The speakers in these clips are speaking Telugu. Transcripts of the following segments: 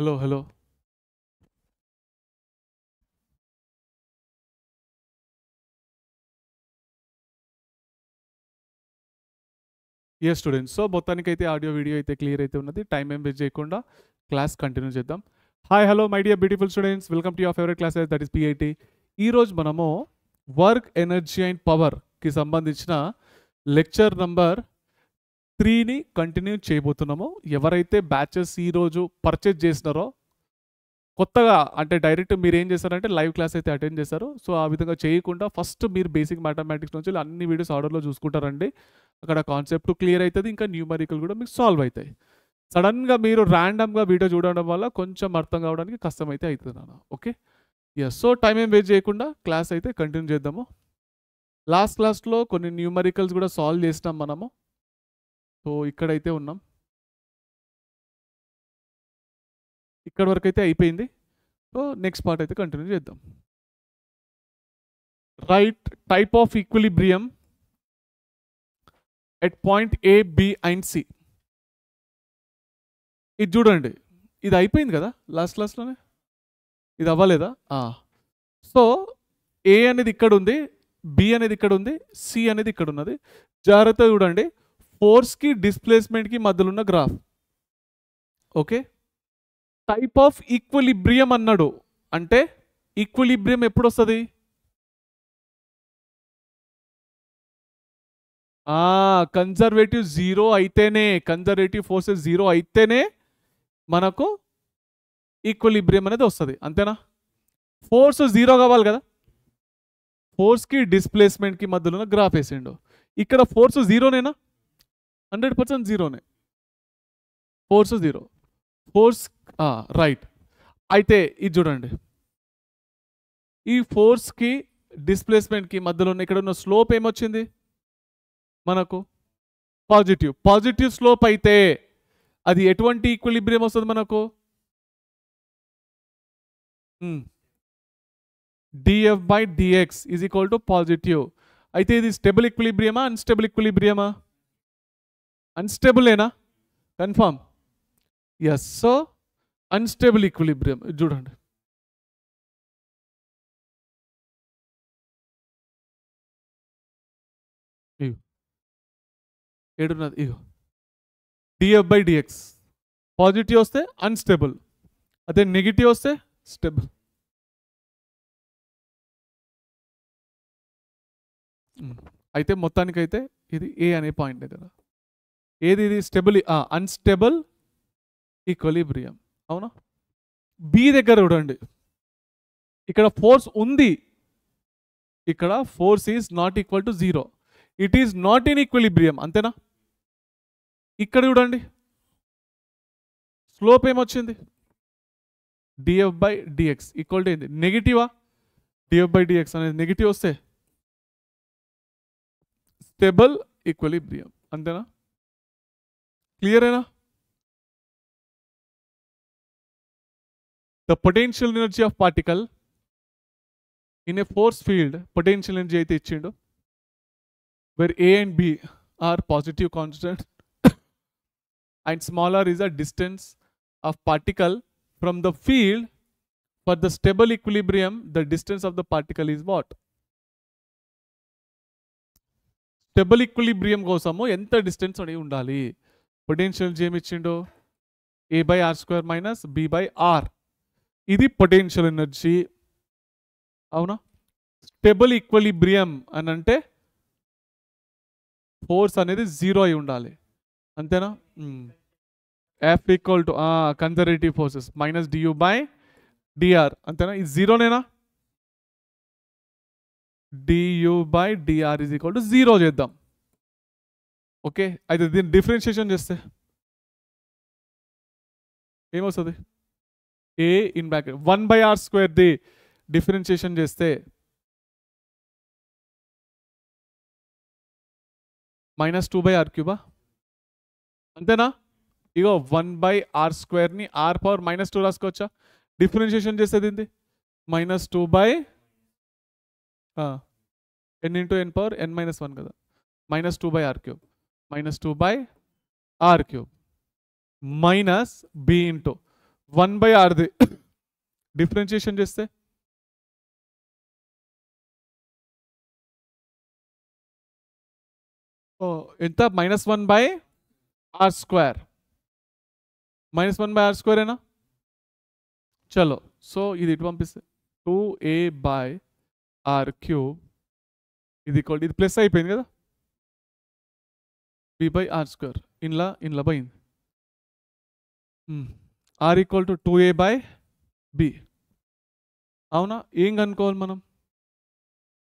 Hello, hello. Yes, students. So, మొత్తానికైతే ఆడియో వీడియో అయితే క్లియర్ అయితే ఉన్నది. టైం ఏం వేస్ట్ చేయకుండా క్లాస్ కంటిన్యూ చేద్దాం. Hi hello my dear beautiful students, welcome to your favourite classes, that is PIT. ఈరోజు మనము వర్క్ ఎనర్జీ అండ్ పవర్కి సంబంధించిన లెక్చర్ నంబర్ 3ని కంటిన్యూ చేయబోతున్నాము. ఎవరైతే బ్యాచెస్ ఈరోజు పర్చేజ్ చేసినారో కొత్తగా అంటే డైరెక్ట్ మీరు ఏం చేస్తారంటే లైవ్ క్లాస్ అయితే అటెండ్ చేస్తారు. సో ఆ విధంగా చేయకుండా ఫస్ట్ మీరు బేసిక్ మ్యాథమెటిక్స్ నుంచి అన్ని వీడియోస్ ఆర్డర్లో చూసుకుంటారండి. అక్కడ కాన్సెప్ట్ క్లియర్ అవుతుంది, ఇంకా న్యూమరికల్ కూడా మీకు సాల్వ్ అవుతాయి. సడన్గా మీరు ర్యాండమ్గా వీడియో చూడడం వల్ల కొంచెం అర్థం కావడానికి కష్టం అయితే అవుతుంది నాన్న. Okay, yes. సో టైం ఏం వేస్ట్ చేయకుండా క్లాస్ అయితే కంటిన్యూ చేద్దాము. లాస్ట్ క్లాస్లో కొన్ని న్యూమరికల్స్ కూడా సాల్వ్ చేసినాం మనము. సో ఇక్కడైతే ఉన్నాం, ఇక్కడ వరకు అయితే అయిపోయింది. సో నెక్స్ట్ పార్ట్ అయితే కంటిన్యూ చేద్దాం. Right type of equilibrium at point A, B and C. ఇది చూడండి, ఇది అయిపోయింది కదా లాస్ట్ క్లాస్లోనే, ఇది అవ్వలేదా? సో ఏ అనేది ఇక్కడ ఉంది, బి అనేది ఇక్కడ ఉంది, సి అనేది ఇక్కడ ఉన్నది. జాగ్రత్తగా చూడండి, ఫోర్స్కి డిస్ప్లేస్మెంట్కి మధ్యలో ఉన్న graph. Okay, type of equilibrium అన్నాడు అంటే ఈక్విలిబ్రియం ఎప్పుడు వస్తుంది? కన్జర్వేటివ్ జీరో అయితేనే, కన్జర్వేటివ్ ఫోర్సెస్ జీరో అయితేనే మనకు ఈక్విలిబ్రియం అనేది వస్తుంది, అంతేనా? ఫోర్స్ జీరో కావాలి కదా, ఫోర్స్కి డిస్ప్లేస్మెంట్కి మధ్యలో ఉన్న గ్రాఫ్ వేసిండు. ఇక్కడ ఫోర్స్ జీరోనేనా? 100% జీరోనే, ఫోర్స్ జీరో. Force right. అయితే ఇది చూడండి, ఈ ఫోర్స్కి డిస్ప్లేస్మెంట్కి మధ్యలో ఉన్న ఇక్కడ ఉన్న స్లోప్ ఏమొచ్చింది మనకు? పాజిటివ్. పాజిటివ్ స్లోప్ అయితే అది ఎటువంటి ఈక్విలిబ్రియం వస్తుంది మనకు? D f by d x is equal to positive. అయితే ఇది స్టెబుల్ ఈక్విలిబ్రియమా, అన్స్టెబుల్ ఈక్విలిబ్రియమా? అన్స్టెబులేనా? Confirm? Yes. So unstable equilibrium చూడండి, ఏడున్నది ఇగో, డిఎఫ్ బై డిఎక్స్. పాజిటివ్ వస్తే అన్స్టేబుల్, అదే నెగిటివ్ వస్తే స్టేబుల్. అయితే మొత్తానికైతే ఇది ఏ అనే పాయింట్ దగ్గర ఏది ఇది స్టెబుల్, అన్స్టేబుల్ ఈక్విలిబ్రియం, అవునా? బి దగ్గర చూడండి, ఇక్కడ ఫోర్స్ ఉంది, ఇక్కడ force is not equal to zero, it is not in equilibrium, అంతేనా? ఇక్కడ చూడండి, స్లోప్ ఏమొచ్చింది? D f by d x equal to ఏంది? నెగిటివా? డిఎఫ్ బై డిఎక్స్ అనేది నెగిటివ్ వస్తే స్టేబుల్ ఈక్విలిబ్రియం, అంతేనా? క్లియరేనా? The potential energy of particle in a force field, potential energy అయితే ఇచ్చిండు, where A and B are positive constant and smaller is the distance of particle from the field. For the stable equilibrium, the distance of the particle is what? Stable equilibrium కోసము ఎంత డిస్టెన్స్ అనేది ఉండాలి? పొటెన్షియల్ ఏమి ఇచ్చిండు? A/r² minus B/r. ఇది పొటెన్షియల్ ఎనర్జీ, అవునా? స్టేబుల్ ఈక్విలిబ్రియం అని అంటే ఫోర్స్ అనేది జీరో అయి ఉండాలి, అంతేనా? F equal to conservative forces minus d u by d r, అంతేనా? ఇది జీరోనేనా? D u by d r is equal to zero చేద్దాం. ఓకే, అయితే దీన్ని డిఫరెన్షియేషన్ చేస్తే ఏమొస్తుంది? ఏ ఇన్ బ్రాకెట్ 1/r² ది డిఫరెన్షియేషన్ చేస్తే -2/r³, అంతేనా? ఇగో 1/r² r⁻² రాసుకోవచ్చా? డిఫరెన్షియేషన్ చేస్తే దీన్ని -2/n × n⁻⁴ కదా, -2/r³ -2/r³ minus b into 1/rది డిఫరెన్షియేషన్ చేస్తే ఎంత -1/r². -1/r² ఏనా? చలో సో ఇది ఇటు పంపిస్తే 2a/r³ ఇది ఇది ప్లస్ అయిపోయింది కదా, b/r². ఇంట్లో పోయింది. r = 2a/b. అవునా? ఏం కనుక్కోవాలి మనం?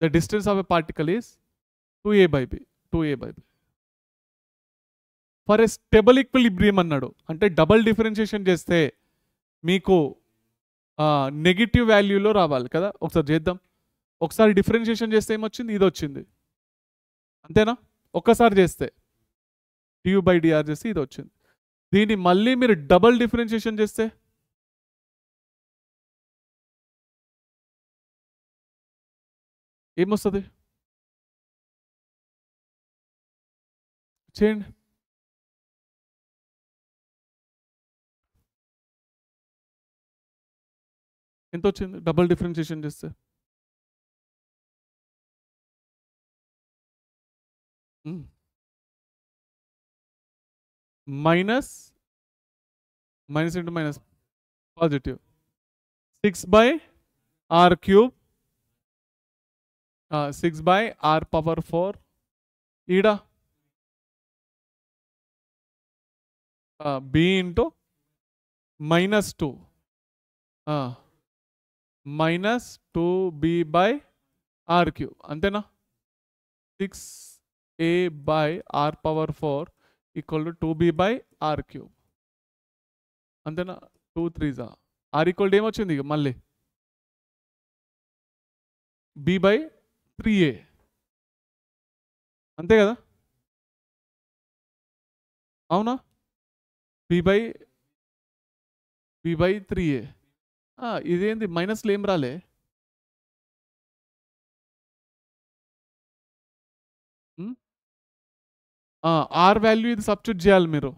The distance of a particle is 2a/b. For a stable equilibrium అన్నాడు. అంటే డబల్ డిఫరెన్షియేషన్ చేస్తే మీకు నెగిటివ్ వాల్యూలో రావాలి కదా. ఒకసారి చేద్దాం. ఒకసారి డిఫరెన్షియేషన్ చేస్తే ఏమొచ్చింది? ఇది వచ్చింది. అంతేనా? ఒక్కసారి చేస్తే du/dr చేస్తే ఇది వచ్చింది. దీన్ని మళ్ళీ మీరు డబల్ డిఫరెన్షియేషన్ చేస్తే ఏమొస్తుంది? చేయండి. ఎంత వచ్చింది డబల్ డిఫరెన్షియేషన్ చేస్తే? Minus into minus positive 6/r³ 6/r⁴ ఈడ b ఇంటూ -2 -2b/r³ అంతేనా? 6a/r⁴ = 2b/r³ అంతేనా? 2 3s r = ఏమొచ్చింది ఇక మళ్ళీ b/3a అంతే కదా? అవునా? b/3a. ఇదేంది మైనస్లో ఏం రాలే? ఆర్ వాల్యూ ఇది సబ్స్టిట్యూట్ చేయాలి మీరు.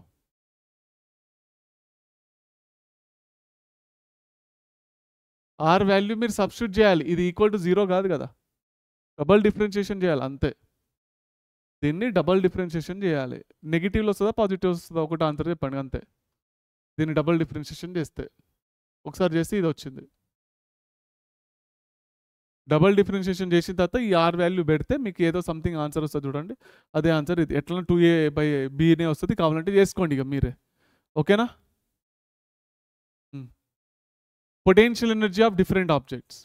ఆర్ వాల్యూ మీరు సబ్స్టిట్యూట్ చేయాలి. ఇది =0 కాదు కదా, డబల్ డిఫరెన్షియేషన్ చేయాలి అంతే. దీన్ని డబల్ డిఫరెన్షియేషన్ చేయాలి. నెగిటివ్లో వస్తుందా పాజిటివ్ వస్తుందా ఒకటి ఆన్సర్ చెప్పండి అంతే. దీన్ని డబల్ డిఫరెన్షియేషన్ చేస్తే ఒకసారి చేస్తే ఇది వచ్చింది. డబల్ డిఫరెన్షియేషన్ చేసిన తర్వాత ఈ ఆర్ వాల్యూ పెడితే మీకు ఏదో సంథింగ్ ఆన్సర్ వస్తుంది చూడండి, అదే ఆన్సర్ ఇది. ఎట్లా 2a/bనే వస్తుంది, కావాలంటే చేసుకోండి ఇక మీరే. ఓకేనా? Potential energy of different objects.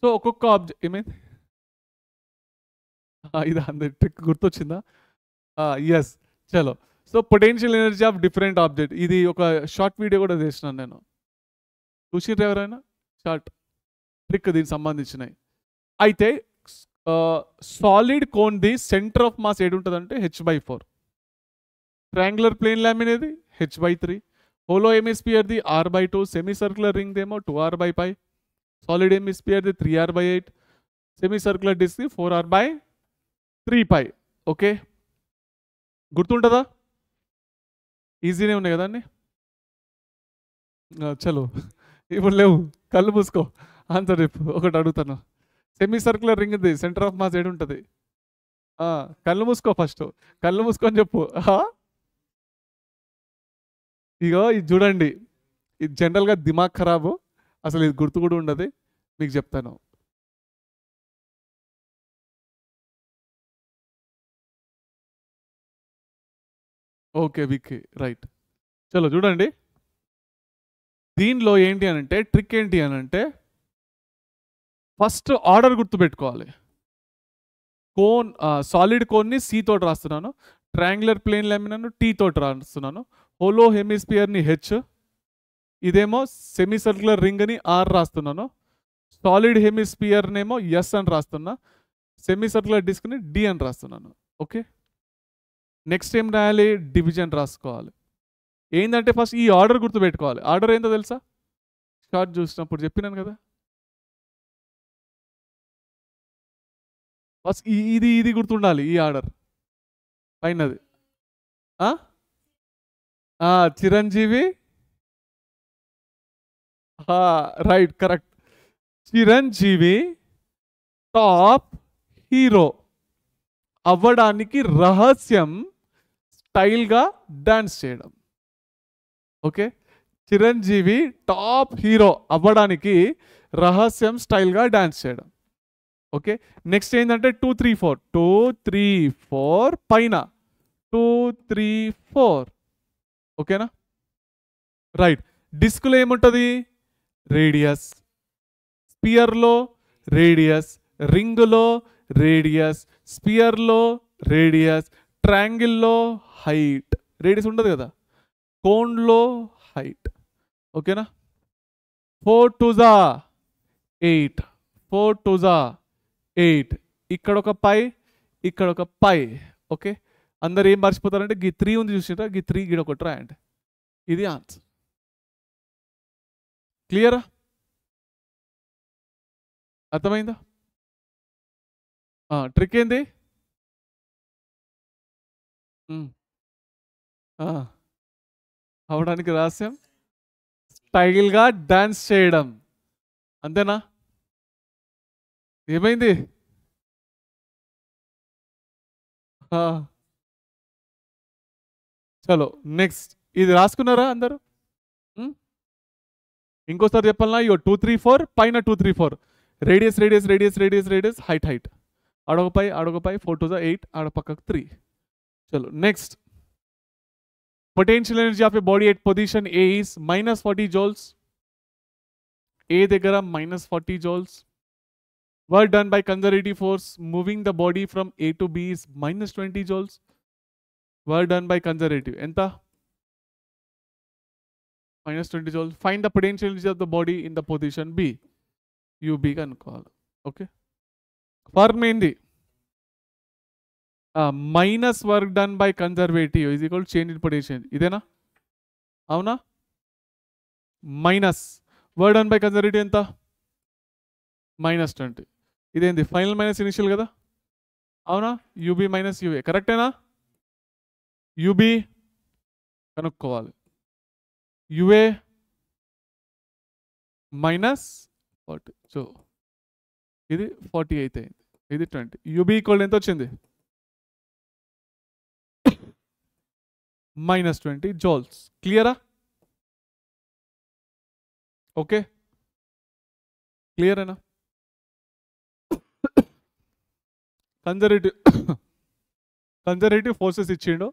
So ఒక్కొక్క ఆబ్జెక్ట్ ఏమైంది? ఇది అందరి ట్రిక్ గుర్తొచ్చిందా? ఎస్. చలో so potential energy of different object, ఇది ఒక షార్ట్ వీడియో కూడా చేసినాను నేను. చూసిర్రు ఎవరైనా? షార్ట్ ట్రిక్ దీనికి సంబంధించినవి. అయితే సాలిడ్ కోన్ ది సెంటర్ ఆఫ్ మాస్ ఏడు ఉంటుందంటే h/4. ట్రయాంగులర్ ప్లేన్ లామిన్ ఏది h/3. హోలో హెమిస్పియర్ ది r/2. సెమీ సర్క్యులర్ రింగ్ దేమో 2r/π. సాలిడ్ హెమిస్పియర్ ది 3r/8. సెమీ సర్క్యులర్ డిస్క్ ది 4r/3π. ఓకే, గుర్తుంటుందా? ఈజీనే ఉన్నాయి కదండి. చలో ఇప్పుడు లేవు, కళ్ళు మూసుకో, ఆన్సర్ చెప్పు. ఒకటి అడుగుతాను. Semi circular ring the centre of mass ఏడు ఉంటుంది? కళ్ళు మూసుకో, ఫస్ట్ కళ్ళు మూసుకొని చెప్పు. ఇగో ఇది చూడండి, ఇది జనరల్గా దిమాగ్ ఖరాబు, అసలు ఇది గుర్తు కూడా ఉండదు. మీకు చెప్తాను. Okay Vicky, right. చలో చూడండి, దీనిలో ఏంటి అనంటే ట్రిక్ ఏంటి అనంటే ఫస్ట్ ఆర్డర్ గుర్తుపెట్టుకోవాలి. కోన్ సాలిడ్ కోన్ని సి తోటి రాస్తున్నాను, ట్రయాంగులర్ ప్లేన్ లామిన్ టీ తోటి రాస్తున్నాను, హోలో హెమిస్పియర్ని హెచ్, ఇదేమో సెమీ సర్క్యులర్ రింగ్ అని ఆర్ రాస్తున్నాను, సాలిడ్ హెమిస్పియర్నేమో ఎస్ అని రాస్తున్నా, సెమీ సర్క్యులర్ డిస్క్ని డి అని రాస్తున్నాను. ఓకే, నెక్స్ట్ ఏం రాయాలి? డివిజన్ రాసుకోవాలి. ఏంటంటే ఫస్ట్ ఈ ఆర్డర్ గుర్తుపెట్టుకోవాలి. ఆర్డర్ ఏంటో తెలుసా? షార్ట్ చూసినప్పుడు చెప్పినాను కదా. ఫస్ట్ ఇది గుర్తుండాలి, ఈ ఆర్డర్ పైనది. Chiranjeevi right, correct. Chiranjeevi top hero అవ్వడానికి రహస్యం స్టైల్గా డాన్స్ చేయడం. ఓకే, చిరంజీవి టాప్ హీరో అవ్వడానికి రహస్యం స్టైల్గా డాన్స్ చేయడం. ఓకే, నెక్స్ట్ ఏంటంటే 2 3 4 2 3 4 పైన 2 3 4. ఓకేనా? రైట్. డిస్క్లో ఏముంటుంది? రేడియస్. స్పియర్లో రేడియస్, రింగులో రేడియస్, స్పియర్లో రేడియస్, ట్రయాంగిల్లో హైట్. రేడియస్ ఉండదు కదా. కోన్లో హైట్. ఓకేనా? 4 2 8, 4 2 8. ఇక్కడ ఒక పై, ఇక్కడ ఒక పై. ఓకే, అందరు ఏం మర్చిపోతారంటే గీ 3 ఉంది చూసిరా, గీ 3 గిడ ఒకటి రాయండి. ఇది ఆన్సర్. క్లియరా? అర్థమైందా? ట్రిక్ ఏంది? అవడానికి రహస్యం స్టైల్గా డాన్స్ చేయడం. అంతేనా? ఏమైంది? చలో నెక్స్ట్. ఇది రాసుకున్నారా అందరు? ఇంకోసారి చెప్పాలన్నా, ఇగో 2 3 4 పైన 2 3 4 radius radius radius radius radius height height. ఆడొకపై ఆడొకపై 4 2 8, ఆడ పక్కకు 3. చలో next. Potential energy of a body at position A is -40 joules. A దగ్గర -40 joules. Work done by conservative force moving the body from A to B is -20 joules. Work done by conservative ఎంత? -20 joules. Find the potential energy of the body in the position B. UB కనుక్కోవాలి. ఓకే, ఫార్మ్ ఏంది? Minus work done by conservative is equal change in potential. ఇదేనా? అవునా? Minus work done by conservative ఎంత? -20. ఇదేంది? ఫైనల్ మైనస్ ఇనిషియల్ కదా. అవునా? UB minus UA. కరెక్టేనా? యూబీ కనుక్కోవాలి. యుఏ -40. సో ఇది 40 అయితే ఇది 20. యూబీ ఈక్వల్ ఎంత వచ్చింది? -20 joules. క్లియరా? ఓకే, క్లియరేనా? కన్జర్వేటివ్ ఫోర్సెస్ ఇచ్చిండు.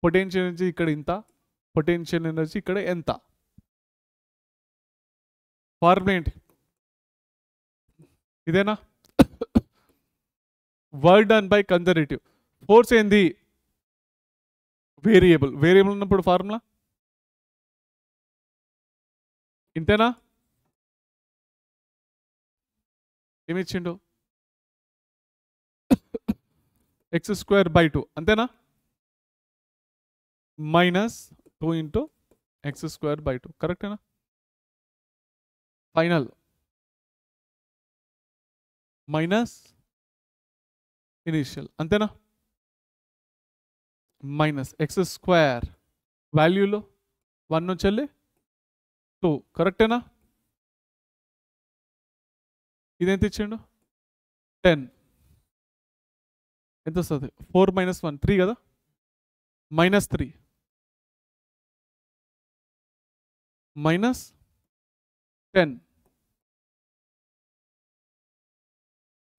పొటెన్షియల్ ఎనర్జీ ఇక్కడ ఇంత, పొటెన్షియల్ ఎనర్జీ ఇక్కడ ఎంత. ఫార్ములా ఏంటి? ఇదేనా? Work done by conservative. Force ఏంది? వేరియబుల్. వేరియబుల్ ఉన్నప్పుడు ఫార్ములా ఇంతేనా? ఏమిచ్చిండు? x²/2 అంతేనా? -2 × x²/2. కరెక్టేనా? Final minus initial. అంతేనా? -x² వాల్యూలో 1 నుంచి వెళ్ళి 2. కరెక్టేనా? ఇదెంత ఇచ్చిండు? 10. ఎంత వస్తుంది? 4 - 1 3 కదా. -3 -10.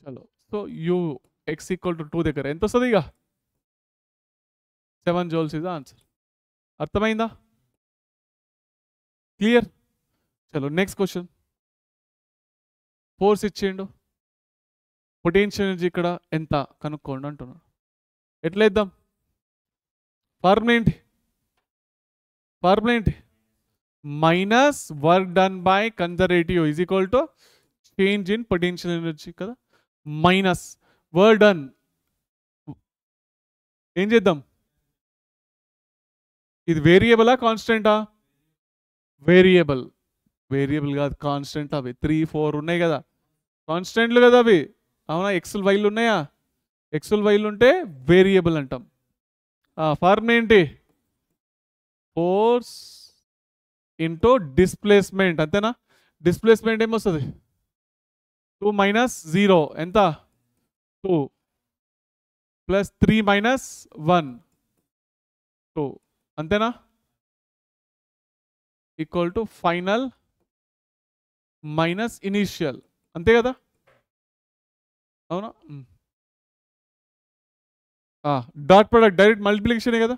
చలో, సో యూ x = 2 దగ్గర ఎంత వస్తుంది? ఇక 7 joules ఇస్ ద ఆన్సర్. అర్థమైందా? క్లియర్? చలో నెక్స్ట్ క్వశ్చన్. ఫోర్స్ ఇచ్చిండు, పొటెన్షియల్ ఎనర్జీ ఇక్కడ ఎంత కనుక్కోండి అంటున్నాడు. ఎట్లా ఇద్దాం? ఫార్ములా ఏంటి? ఫార్ములా ఏంటి? Minus work done by conservative is equal to change in potential energy కదా. Minus work done. ఏం చేద్దాం? ఇది వేరియబులా కాన్స్టెంటా? వేరియబుల్. వేరియబుల్ కాదు, కాన్స్టెంట్. అవి 3 4 ఉన్నాయి కదా, కాన్స్టెంట్లు కదా అవి. అవునా? ఎక్స్లు వైలు ఉన్నాయా? ఎక్స్లు వైలు ఉంటే వేరియబుల్ అంటాం. ఫార్ములా ఏంటి? Force into displacement. అంతేనా? డిస్ప్లేస్మెంట్ ఏమొస్తుంది 2 మైనస్ 0 ఎంత 2 ప్లస్ 3 మైనస్ 1 2 అంతేనా equal to final minus initial అంతే కదా అవునా డాట్ ప్రొడక్ట్ డైరెక్ట్ మల్టిప్లికేషనే కదా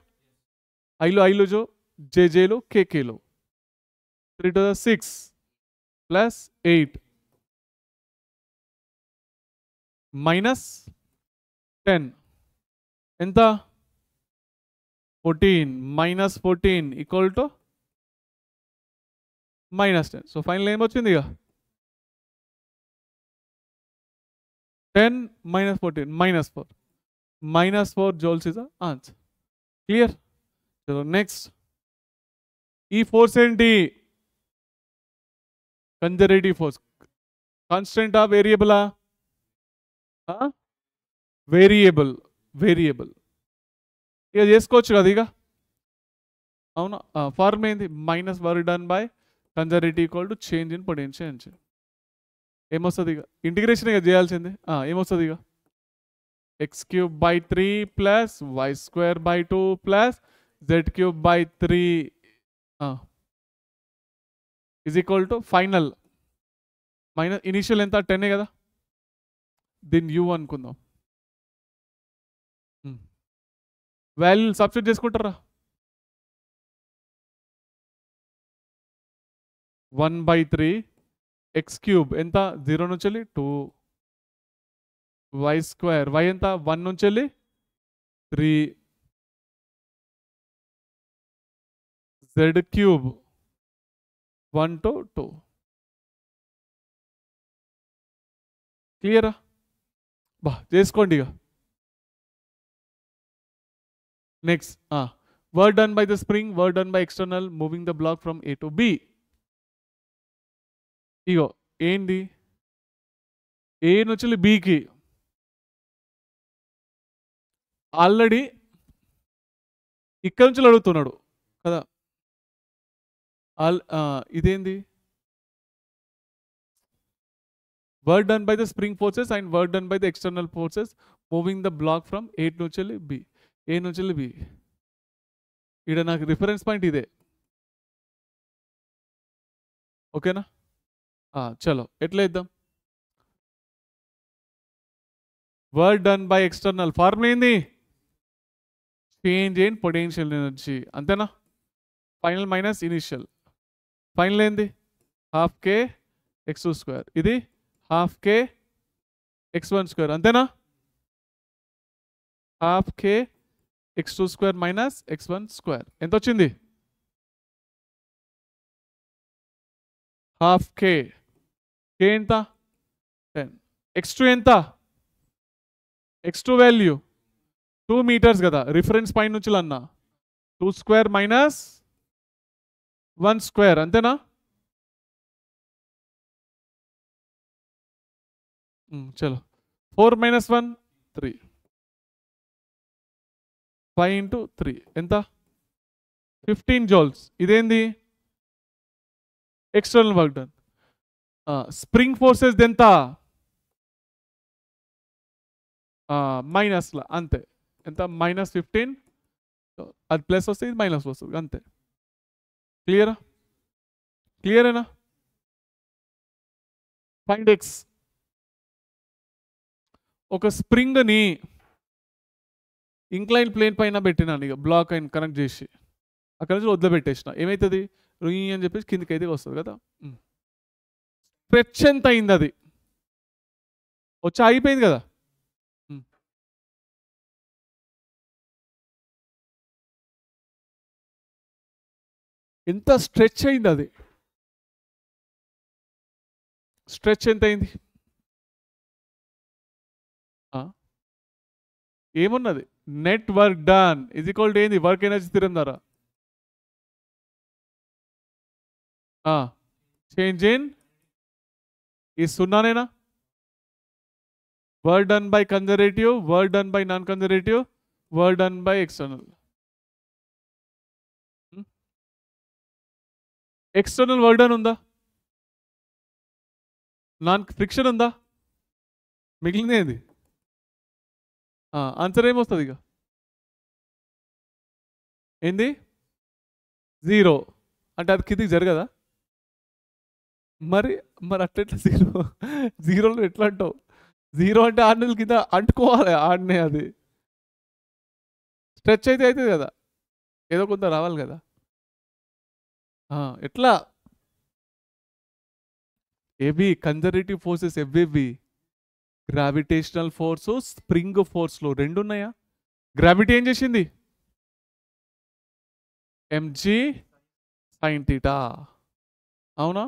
ఐలో జో జేజేలు కేకేలు 3 to the 6 ప్లస్ 8 మైనస్ 10 ఎంత 14 minus 14 equal to minus 10 so final ఏమొచ్చింది ఇక 10 minus 14 minus 4 joules is the answer. Clear? So next, E force and D conservative force. Constant or variable? Variable. ఇక చేసుకోవచ్చు కదా ఇక అవునా ఫార్మ్ ఏంది minus work done by conservative equal to change in potential ఏమొస్తుంది ఇక ఇంటిగ్రేషన్ ఇక చేయాల్సింది ఏమొస్తుంది ఇక x³/3 plus y²/2 plus z³/3 is equal to final minus initial ఎంత 10 కదా దీన్ని u అనుకుందాం వాల్యూ సబ్స్టిట్యూట్ చేసుకుంటారా 1/3 x³ ఎంత 0 నుంచి 2 y² y ఎంత 1 నుంచి 3 z³ 1 to 2 క్లియరా బా చేసుకోండి ఇక next work done by the spring work done by external moving the block from A to B ఇగో ఏంది ఏ నుంచి బికి ఆల్రెడీ ఇక్కడ నుంచి అడుగుతున్నాడు కదా ఇదేంది work done by the spring forces and work done by the external forces moving the block from A నుంచి బి ఏ నుంచి బి ఇక్కడ నాకు రిఫరెన్స్ పాయింట్ ఇదే ఓకేనా చలో ఎట్లా ఇద్దాం work done by external formula ఏంది చేంజ్ ఇన్ పొటెన్షియల్ ఎనర్జీ అంతేనా ఫైనల్ మైనస్ ఇనిషియల్ ఫైనల్ ఏంది ½ k x² ఇది ½ k x1² అంతేనా ½ k x2² మైనస్ x1² ఎంత వచ్చింది ½ k k ఎంత 10 x2 ఎంత x2 వాల్యూ 2 meters కదా రిఫరెన్స్ పాయింట్ నుంచి అన్నా 2² మైనస్ 1² అంతేనా చలో 4 మైనస్ 1 3 5 into 3 ఎంత 15 joules ఇదేంది external work done spring forces ఎంత మైనస్లా అంతే ఎంత -15 అది ప్లస్ వస్తే ఇది మైనస్ వస్తుంది అంతే క్లియరేనా ఫైండ్ x ఒక స్ప్రింగ్ని ఇంక్లైన్ ప్లేన్ పైన పెట్టినాను ఇక బ్లాక్ అయిన కనెక్ట్ చేసి అక్కడ నుంచి వదిలిపెట్టేసిన ఏమవుతుంది రుయి అని చెప్పేసి కిందికి అయితే వస్తుంది కదా స్ట్రెచ్ ఎంత అయింది అది వచ్చి ఆగిపోయింది కదా ఎంత స్ట్రెచ్ అయింది అది స్ట్రెచ్ ఎంత అయింది ఏమున్నది net work done is equal to ఏంది వర్క్ ఎనర్జీ స్థిరం ధర చేంజ్ ఇన్ ఈ సున్నానేనా work done by conservative work done by non conservative work done by external external work done ఉందా నాన్ ఫ్రిక్షన్ ఉందా? మిగిలింది ఏంది? ఆన్సర్ ఏమొస్తుంది ఇక? ఏంది? 0 అంటే అది కిందికి జరగదా? మరి మరి అట్లెట్లా 0? 0లో ఎట్లా అంటావు? 0 అంటే 6 నెలల కింద అంటుకోవాలి ఆడనే అది. స్ట్రెచ్ అయితే అవుతుంది కదా, ఏదో కొంత రావాలి కదా. ఎట్లా? ఏవి కన్జర్వేటివ్ ఫోర్సెస్ ఎవ్వేవి? గ్రావిటేషనల్ ఫోర్సు, స్ప్రింగ్ ఫోర్స్లో రెండు ఉన్నాయా? గ్రావిటీ ఏం చేసింది? M g sine theta. అవునా?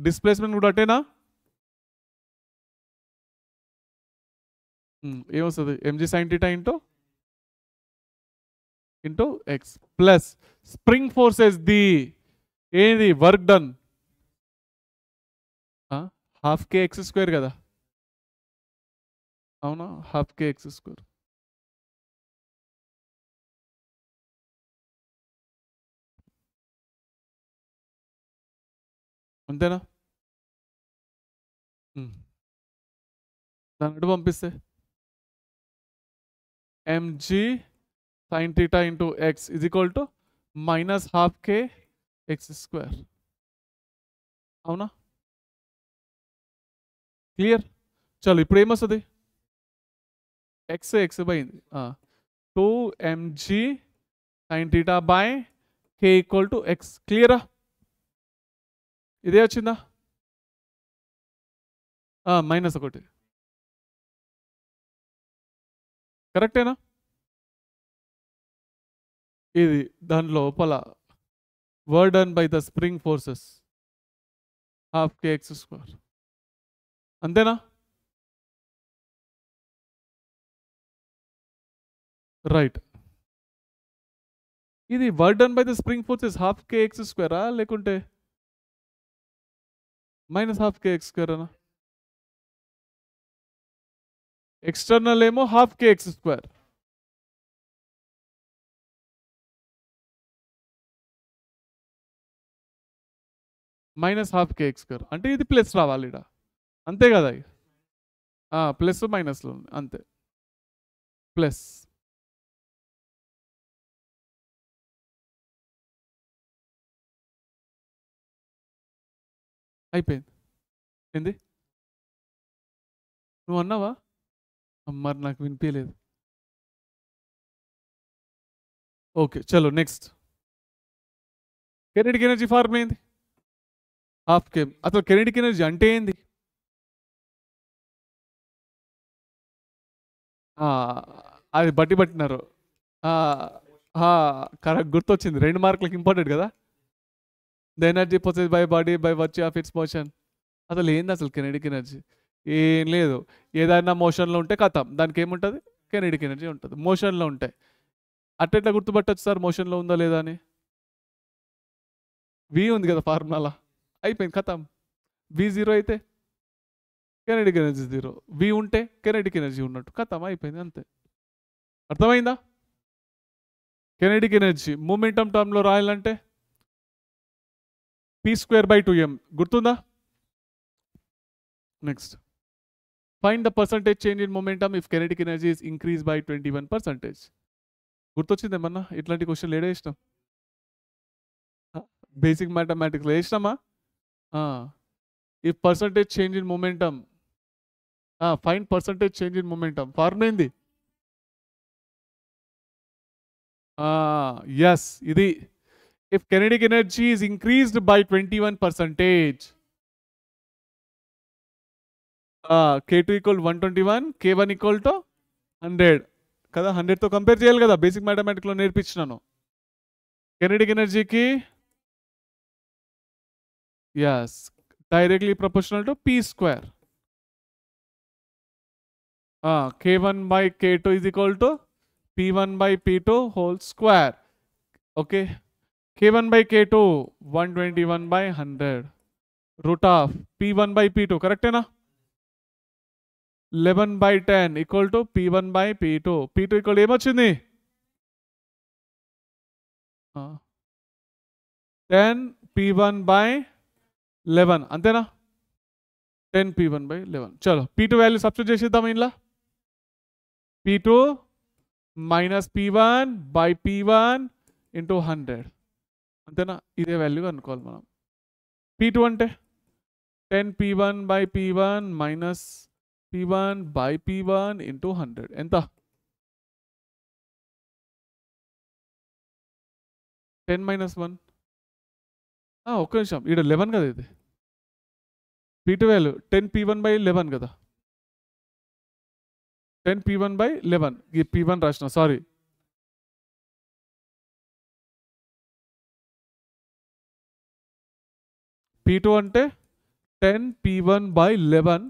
డిస్ప్లేస్మెంట్ కూడా అట్టేనా? ఏమొస్తుంది? M g sine theta into x plus spring forces ది ఏది work done half k x square కదా. అవునా? Half k x square. అంతేనా? దాని అటు పంపిస్తే m g sine theta into x is equal to minus half k x square. అవునా? క్లియర్? చలో ఇప్పుడు ఏమొస్తుంది? ఎక్స్ ఎక్స్ పోయింది. 2mg sine theta by k equal to x. క్లియరా? ఇదే వచ్చిందా? మైనస్ ఒకటి కరెక్టేనా? ఇది దాని లోపల work done by the spring forces half k x square. అంతేనా? రైట్. ఇది work done by the spring forces half k x స్క్వేరా లేకుంటే minus half k x square అనా? ఎక్స్టర్నల్ ఏమో half k x square. Minus half k x square అంటే ఇది ప్లస్ రావాలి ఇక్కడ. అంతే కదా? ప్లస్ మైనస్లో ఉంది అంతే. ప్లస్ అయిపోయింది. ఏంది? నువ్వు అన్నావా? మరి నాకు వినిపించలేదు. ఓకే చలో నెక్స్ట్. కెనెటిక్ ఎనర్జీ ఫార్ములా ఏంది? హాఫ్ కే. అసలు కెనెటిక్ ఎనర్జీ అంటే ఏంది? అది బట్టి పట్టినారు. కరెక్ట్ గుర్తొచ్చింది. 2 మార్కులకి ఇంపార్టెంట్ కదా. The energy possess by body by virtue of it's motion. అసలు ఏంది అసలు కెనెటిక్ ఎనర్జీ? ఏం లేదు. ఏదైనా మోషన్లో ఉంటే కథం దానికి ఏముంటుంది? కెనెటిక్ ఎనర్జీ ఉంటుంది మోషన్లో ఉంటాయి. అట్టెట్లా గుర్తుపట్టచ్చు సార్ మోషన్లో ఉందా లేదా అని? వి ఉంది కదా ఫార్ములా, అయిపోయింది కథం. V0 అయితే కెనెటిక్ ఎనర్జీ 0, వి ఉంటే కెనెటిక్ ఎనర్జీ ఉన్నట్టు, కథం అయిపోయింది అంతే. అర్థమైందా? కెనెటిక్ ఎనర్జీ మూమెంటం టర్మ్లో రాయాలంటే p²/2m గుర్తుందా? Next find the percentage change in momentum if kinetic energy is increase by 21%. గుర్తొచ్చింది ఏమన్నా? ఇట్లాంటి క్వశ్చన్లు ఏడే ఇష్టం? బేసిక్ మ్యాథమెటిక్స్లో వేసినామా? If percentage change in momentum, find percentage change in momentum formula ఏంది? ఎస్ ఇది. If kinetic energy is increased by 21%, K2 equal 121, K1 equal to 100 కదా. 100తో కంపేర్ చేయాలి కదా, బేసిక్ మ్యాథమెటిక్స్లో నేర్పించినాను. కెనెటిక్ ఎనర్జీకి is directly proportional to p². K1 by K2 is equal to P1 by P2 whole square. Okay. K1 by K2 121 by 100 root of P1 by P2 correct na? 11 by 10 equal to P1 by P2. P2 equal to ఏమొచ్చింది? 10 P1 by 11 అంతేనా? 10p1/11. చలో p2 వాల్యూ సబ్స్టిట్యూట్ చేసేద్దాం ఇంట్లో. p2 minus p1/p1 into 100. అంతేనా? ఇదే వాల్యూ అనుకోవాలి మనం. p2 అంటే 10p1/p1 మైనస్ p1/p1 ఇంటూ 100 ఎంత? 10 - 1. ఒక్క నిమిషం, ఇక్కడ 11 కదా, ఇది p2 వాల్యూ 10p1/11 కదా. 10p1/11 ఈ p1 రాసిన, సారీ. p2 అంటే 10p1/11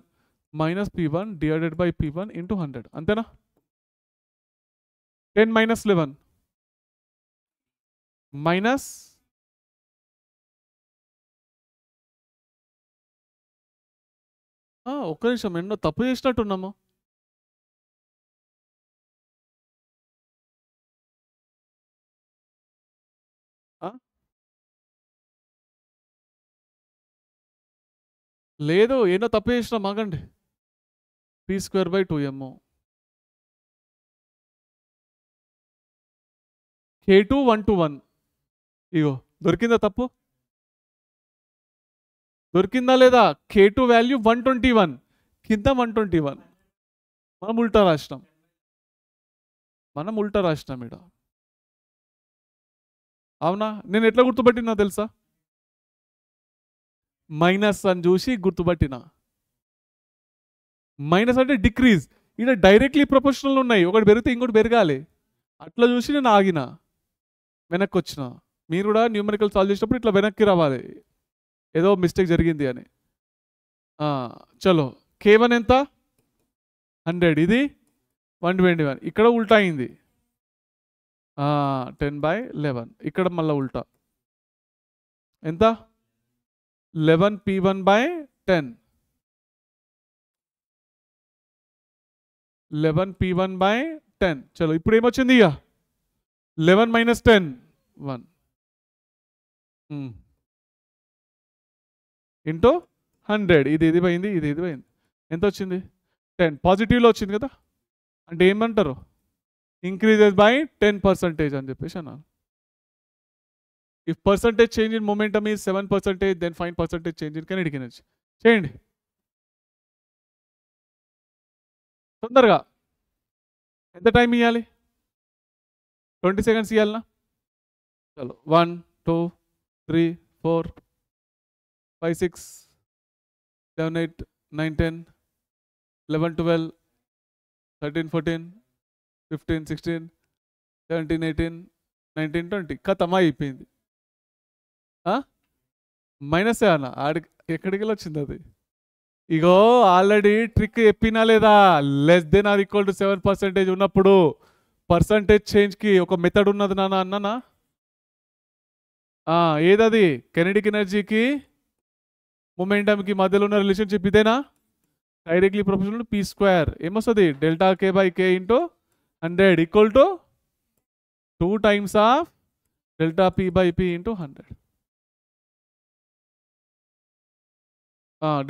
minus p1 divided by p1 into 100. అంతేనా? 10 - 11 మైనస్ ఒక్క నిమిషం, ఎన్నో తప్పు చేసినట్టున్నాము. లేదు, ఏదో తప్పు చేసినా మాగండి. p²/2m k2 1:1. ఇగో దొరికిందా తప్పు? దొరికిందా లేదా? k2 వాల్యూ 121, కింద 121. మనం ఉల్టా రాసినాం ఇక్కడ. అవునా? నేను ఎట్లా గుర్తుపట్టినా తెలుసా? మైనస్ అని చూసి గుర్తుపట్టిన. మైనస్ అంటే డిక్రీజ్. ఇక్కడ డైరెక్ట్లీ ప్రొపోర్షనల్ ఉన్నాయి, ఒకటి పెరిగితే ఇంకోటి పెరగాలి. అట్లా చూసి నేను ఆగిన, వెనక్కి వచ్చిన. మీరు కూడా న్యూమరికల్ సాల్వ్ చేసినప్పుడు ఇట్లా వెనక్కి రావాలి, ఏదో మిస్టేక్ జరిగింది అని. చలో, k1 ఎంత? 100. ఇది 121. ఇక్కడ ఉల్టా అయింది. 10/11. ఇక్కడ మళ్ళీ ఉల్టా ఎంత? 11p1/10. 11p1/10. చలో, ఇప్పుడు ఏమొచ్చింది? ఇక 11 - 10 1 ఇంటూ 100. ఇది పోయింది, ఇది పోయింది. ఎంత వచ్చింది? 10. పాజిటివ్లో వచ్చింది కదా, అంటే ఏమంటారు? ఇంక్రీజెస్ బై 10% అని చెప్పేసి అన్నాను. If percentage change in momentum is 7%, then find percentage change in kinetic energy. చేయండి తొందరగా. ఎంత టైం ఇవ్వాలి? 20 సెకండ్స్ ఇవ్వాలనా? చలో, 1 2 3 4 5 6 7 8 9 10 11 12 13 14 15 16 17 18 19 20. కథమ అయిపోయింది. మైనస్ ఏమన్నా ఎక్కడికి వెళ్ళి వచ్చింది అది? ఇగో ఆల్రెడీ ట్రిక్ చెప్పినా లేదా? << 7% ఉన్నప్పుడు పర్సంటేజ్ చేంజ్కి ఒక మెథడ్ ఉన్నది నాన్న అన్నానా? ఏదది? కెనెటిక్ ఎనర్జీకి మొమెంటమ్కి మధ్యలో ఉన్న రిలేషన్షిప్ ఇదేనా? Directly proportional p². ఏమొస్తుంది? ΔK/K into 100 equal to 2 times of ΔP/P into 100.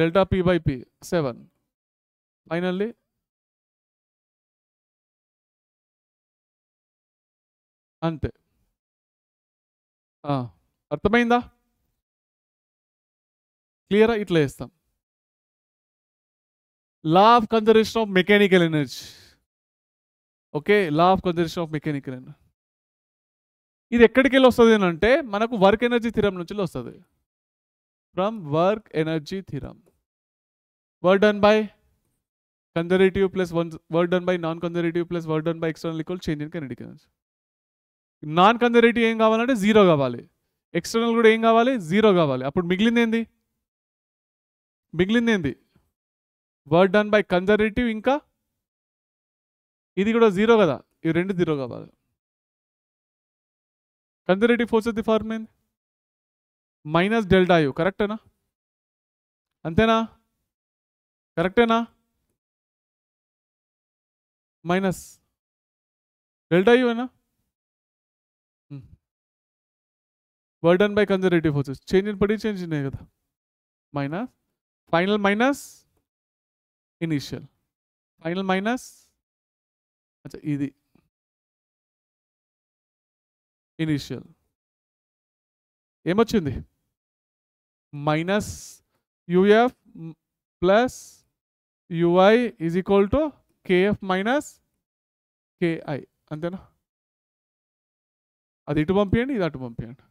ΔP/P 7. Finally అంతే. అర్థమైందా? క్లియరా? ఇట్లా చేస్తాం. లా of conservation of mechanical energy. Okay, law of conservation of mechanical energy ఇది ఎక్కడికి వెళ్ళి వస్తుంది అంటే మనకు వర్క్ ఎనర్జీ థిరం నుంచి వస్తుంది. From work energy థిరం. Work done by conservative plus work done by non conservative plus work done by external equal change in kinetic energy. Non conservative ఏం కావాలంటే 0 కావాలి, ఎక్స్టర్నల్ కూడా ఏం కావాలి? 0 కావాలి. అప్పుడు మిగిలింది ఏంది? వర్క్ డన్ బై కన్జర్వేటివ్, ఇంకా ఇది కూడా 0 కదా, ఇవి రెండు 0 కావాలి. కన్జర్వేటివ్ ఫోర్స్ ది ఫార్మ్ ఏంది? Minus ΔU. కరెక్టేనా? అంతేనా? కరెక్టేనా? మైనస్ ΔU ఏనా? Work done by conservative forces change in పడి చేంజ్ ఉన్నాయి కదా, minus final minus initial, final minus ఇది ఇనీషియల్. ఏమొచ్చింది? Minus UF plus UI is equal to KF minus KI. అంతేనా? అది ఇటు పంపించండి, ఇది అటు పంపించండి.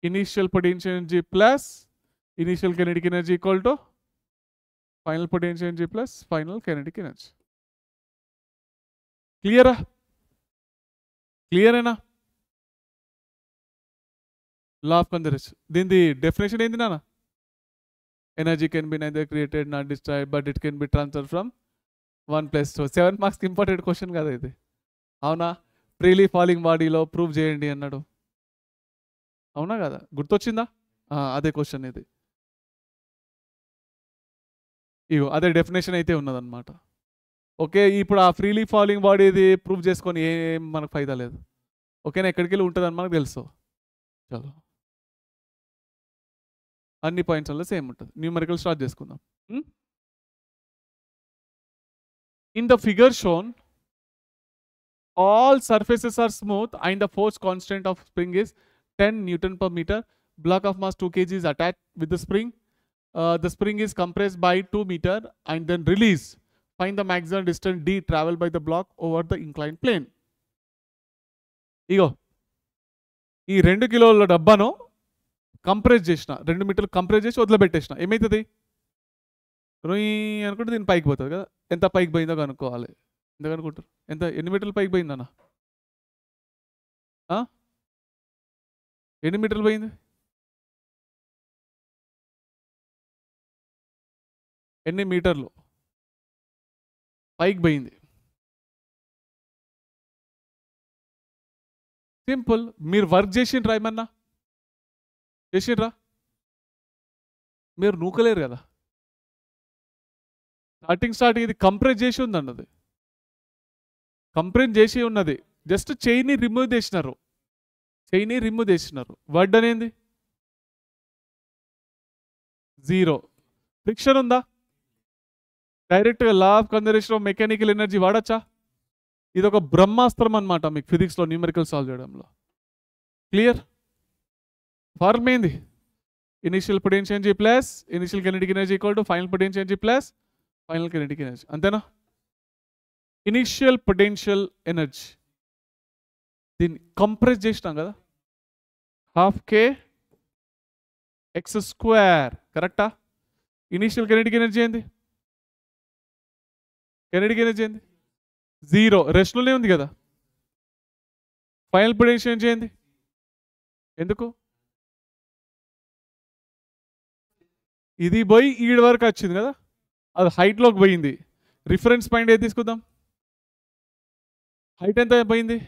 Initial potential energy plus initial kinetic energy equal to final potential energy plus final kinetic energy. క్లియరా? క్లియరేనా? Law of conservation. దీని డెఫినేషన్ ఏంది నాన్న? Energy can be neither created not destroyed but it can be transfer from 1 plus 2. 7 మార్క్స్కి ఇంపార్టెంట్ క్వశ్చన్ కదా ఇది. అవునా? ఫ్రీలీ ఫాలింగ్ బాడీలో ప్రూవ్ చేయండి అన్నాడు. అవునా కదా? గుర్తొచ్చిందా? అదే క్వశ్చన్ ఇది. ఇగో అదే డెఫినేషన్ అయితే ఉన్నదన్నమాట. ఓకే, ఇప్పుడు ఆ ఫ్రీలీ ఫాలింగ్ బాడీ ఇది ప్రూవ్ చేసుకొని ఏం మనకు ఫైదా లేదు. ఓకేనా? ఎక్కడికి వెళ్ళి ఉంటుందని మనకు తెలుసు. చలో, అన్ని పాయింట్స్ వల్ల సేమ్ ఉంటుంది. న్యూమరికల్ స్టార్ట్ చేసుకుందాం. In the figure shown all surfaces are smooth and the force constant of spring is 10 Newton per meter. Block of mass 2 kg is attached with the spring. The spring is compressed by 2 meter and then released. Find the maximum distance d traveled by the block over the inclined plane. ఇగో ఈ 2 కిలోల డబ్బాను కంప్రెస్ చేసిన, 2 మీటర్లు కంప్రెస్ చేసి వదిలిపెట్టేసిన. ఏమవుతుంది? రొయ్యి అనుకుంటే దీని పైకి పోతుంది కదా. ఎంత పైకి పోయిందో కనుక్కోవాలి. ఎంత కనుక్కుంటారు? ఎన్ని మీటర్లు పైకి పోయిందన్న? ఎన్ని మీటర్లు పోయింది? ఎన్ని మీటర్లు పైకి పోయింది? సింపుల్. మీరు వర్క్ చేసిండ్రా? ఏమన్నా చేసిండ్రా? మీరు నూకలేరు కదా. స్టార్టింగ్ ఇది కంప్రెస్ చేసి ఉంది అన్నది, కంప్రెస్ చేసి ఉన్నది. జస్ట్ చైన్ని రిమూవ్ చేసినారు. వర్డ్ అనేది 0. ఫ్రిక్షన్ ఉందా? డైరెక్ట్గా లా of conservation of mechanical energy వాడచ్చా? ఇది ఒక బ్రహ్మాస్త్రం అనమాట మీకు ఫిజిక్స్లో న్యూమరికల్ సాల్వ్ చేయడంలో. క్లియర్? ఫార్మ్ ఏంది? Initial potential energy plus initial kinetic energy equal to final potential energy plus final kinetic energy. అంతేనా? ఇనిషియల్ పొటెన్షియల్ ఎనర్జీ దీన్ని కంప్రెస్ చేసినాం కదా, 12k x². కరెక్టా? ఇనిషియల్ కైనెటిక్ ఎనర్జీ ఏంది? 0, రెస్ట్లోనే ఉంది కదా. ఫైనల్ పొటెన్షియల్ ఎనర్జీ ఏంది? ఎందుకు? ఇది పోయి ఈడ వరకు వచ్చింది కదా, అది హైట్లోకి పోయింది. రిఫరెన్స్ పాయింట్ ఏది తీసుకుందాం? హైట్ ఎంత పోయింది?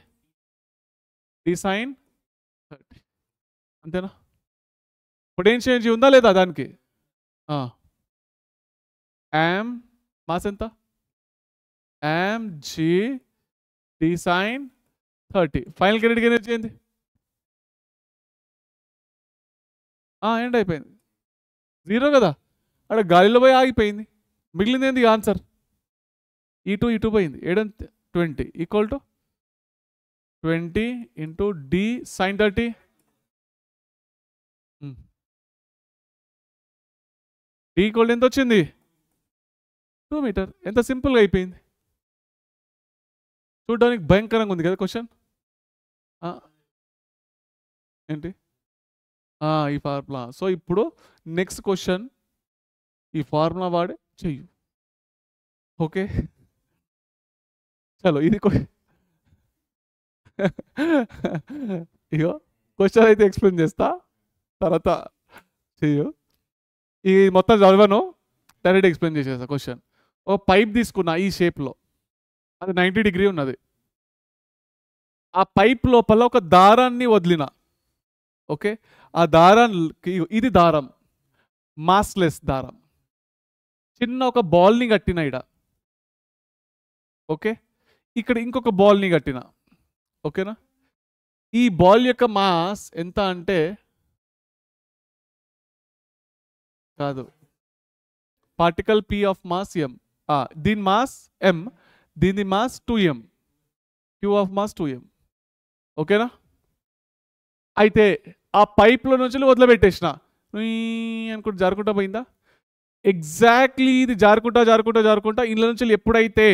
d sin 30. అంతేనా? పొటెన్షియల్ ఎనర్జీ ఉందా లేదా దానికి? m మాస్ ఎంత? mg d sin 30. Final kinetic energy ఏంది? ఎండ్ అయిపోయింది. 0 కదా, అక్కడ గాలిలో పోయి ఆగిపోయింది. మిగిలింది ఏంది ఆన్సర్? ఇటు పోయింది. 20 equal to 20 into d sin 30. d equal ఎంత వచ్చింది? 2 మీటర్. ఎంత సింపుల్గా అయిపోయింది. చూడడానికి భయంకరంగా ఉంది కదా క్వశ్చన్. ఏంటి ఈ ఫార్ములా? సో ఇప్పుడు నెక్స్ట్ క్వశ్చన్ ఈ ఫార్ములా వాడే చెయ్యు. ఓకే, చలో ఇది ఇగో క్వశ్చన్ అయితే ఎక్స్ప్లెయిన్ చేస్తా, తర్వాత చెయ్యు. ఈ మొత్తం చదవను, డైరెక్ట్ ఎక్స్ప్లెయిన్ చేసేస్తా. క్వశ్చన్, ఓ పైప్ తీసుకున్నా ఈ షేప్లో, అది 90 డిగ్రీ ఉన్నది. ఆ పైప్ లోపల ఒక దారాన్ని వదిలిన. ఓకే, ఆ దారానికి ఇది దారం, మాస్లెస్ దారం. చిన్న ఒక బాల్ని కట్టిన ఇడ. ఓకే, ఇక్కడ ఇంకొక బాల్ని కట్టిన. ఓకేనా? ఈ బాల్ యొక్క మాస్ ఎంత అంటే, కాదు particle p of mass m. దీని మాస్ m, దీని mass 2m, q of mass 2m. ఓకేనా? అయితే ఆ పైప్లో నుంచి వదిలిపెట్టేసిన అనుకుంటే జారుకుంటా పోయిందా? ఎగ్జాక్ట్లీ ఇది జారుకుంటా ఇంట్లో నుంచి ఎప్పుడైతే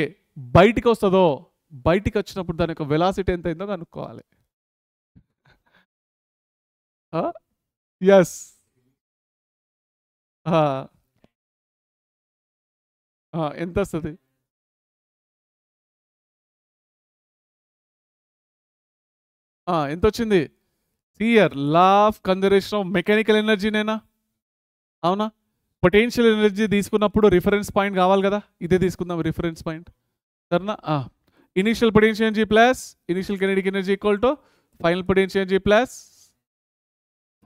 బయటికి వస్తుందో, బయటికి వచ్చినప్పుడు దాని యొక్క వెలాసిటీ ఎంత అయిందో కనుక్కోవాలి. ఎస్, ఎంత వస్తుంది? ఎంత వచ్చింది? సియర్ law of conservation of mechanical ఎనర్జీనేనా? అవునా? పొటెన్షియల్ ఎనర్జీ తీసుకున్నప్పుడు రిఫరెన్స్ పాయింట్ కావాలి కదా, ఇదే తీసుకుందాం రిఫరెన్స్ పాయింట్. సరేనా? Initial potential energy plus initial kinetic energy equal to final potential energy plus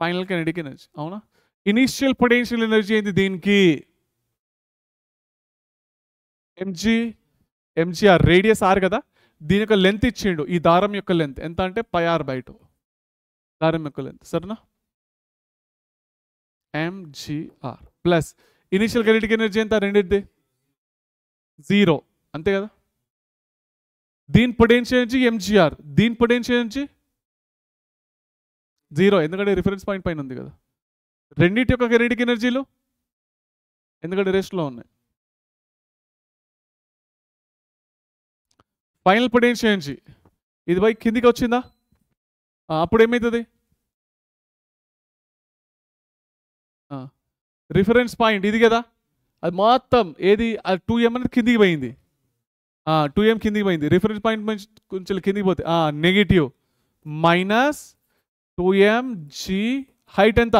final kinetic energy. అవునా? ఇనిషియల్ పొటెన్షియల్ ఎనర్జీ ఏంది దీనికి? ఎంజీఆర్, రేడియస్ ఆర్ కదా, దీని యొక్క లెంత్ ఇచ్చిండు. ఈ దారం యొక్క లెంత్ ఎంత అంటే πr/2, దారం యొక్క లెంత్. సరేనా? MGR plus initial kinetic energy ఎంత? రెండింటిది 0, అంతే కదా. దీని పొటెన్షియల్ ఎనర్జీ ఎంజీఆర్, దీని పొటెన్షియల్ ఎనర్జీ 0, ఎందుకంటే రిఫరెన్స్ పాయింట్ పైన ఉంది కదా. రెండింటి యొక్క కైనెటిక్ ఎనర్జీలు ఎందుకంటే రెస్ట్లో ఉన్నాయి. ఫైనల్ పొటెన్షియల్ ఎనర్జీ ఇది పై కిందికి వచ్చిందా? అప్పుడు ఏమవుతుంది? రిఫరెన్స్ పాయింట్ ఇది కదా, అది మొత్తం ఏది 2m అనేది కిందికి పోయింది. 2m కిందికి పోయింది. రిఫరెన్స్ పాయింట్ కొంచెం కిందికి పోతే నెగిటివ్ మైనస్ 2mg. హైట్ ఎంత?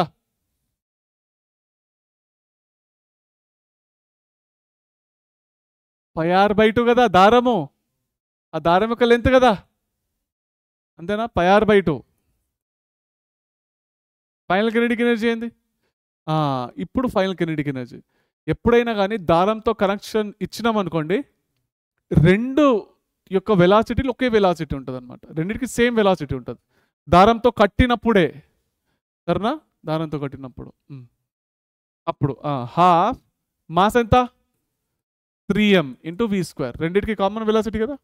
πr/2 కదా దారము, ఆ దారం యొక్క లెంత్ కదా, అంతేనా? πr/2. ఫైనల్ కినెటిక్ ఎనర్జీ ఏంది? ఇప్పుడు ఫైనల్ కినెటిక్ ఎనర్జీ ఎప్పుడైనా కానీ దారంతో కనెక్షన్ ఇచ్చినాం అనుకోండి, రెండు యొక్క వెలాసిటీలు ఒకే వెలాసిటీ ఉంటుంది అనమాట. రెండింటికి సేమ్ వెలాసిటీ ఉంటుంది దారంతో కట్టినప్పుడే. సరేనా? దారంతో కట్టినప్పుడు అప్పుడు హాఫ్ మాస్ ఎంత? 3m into v². రెండింటికి కామన్ వెలాసిటీ కదా,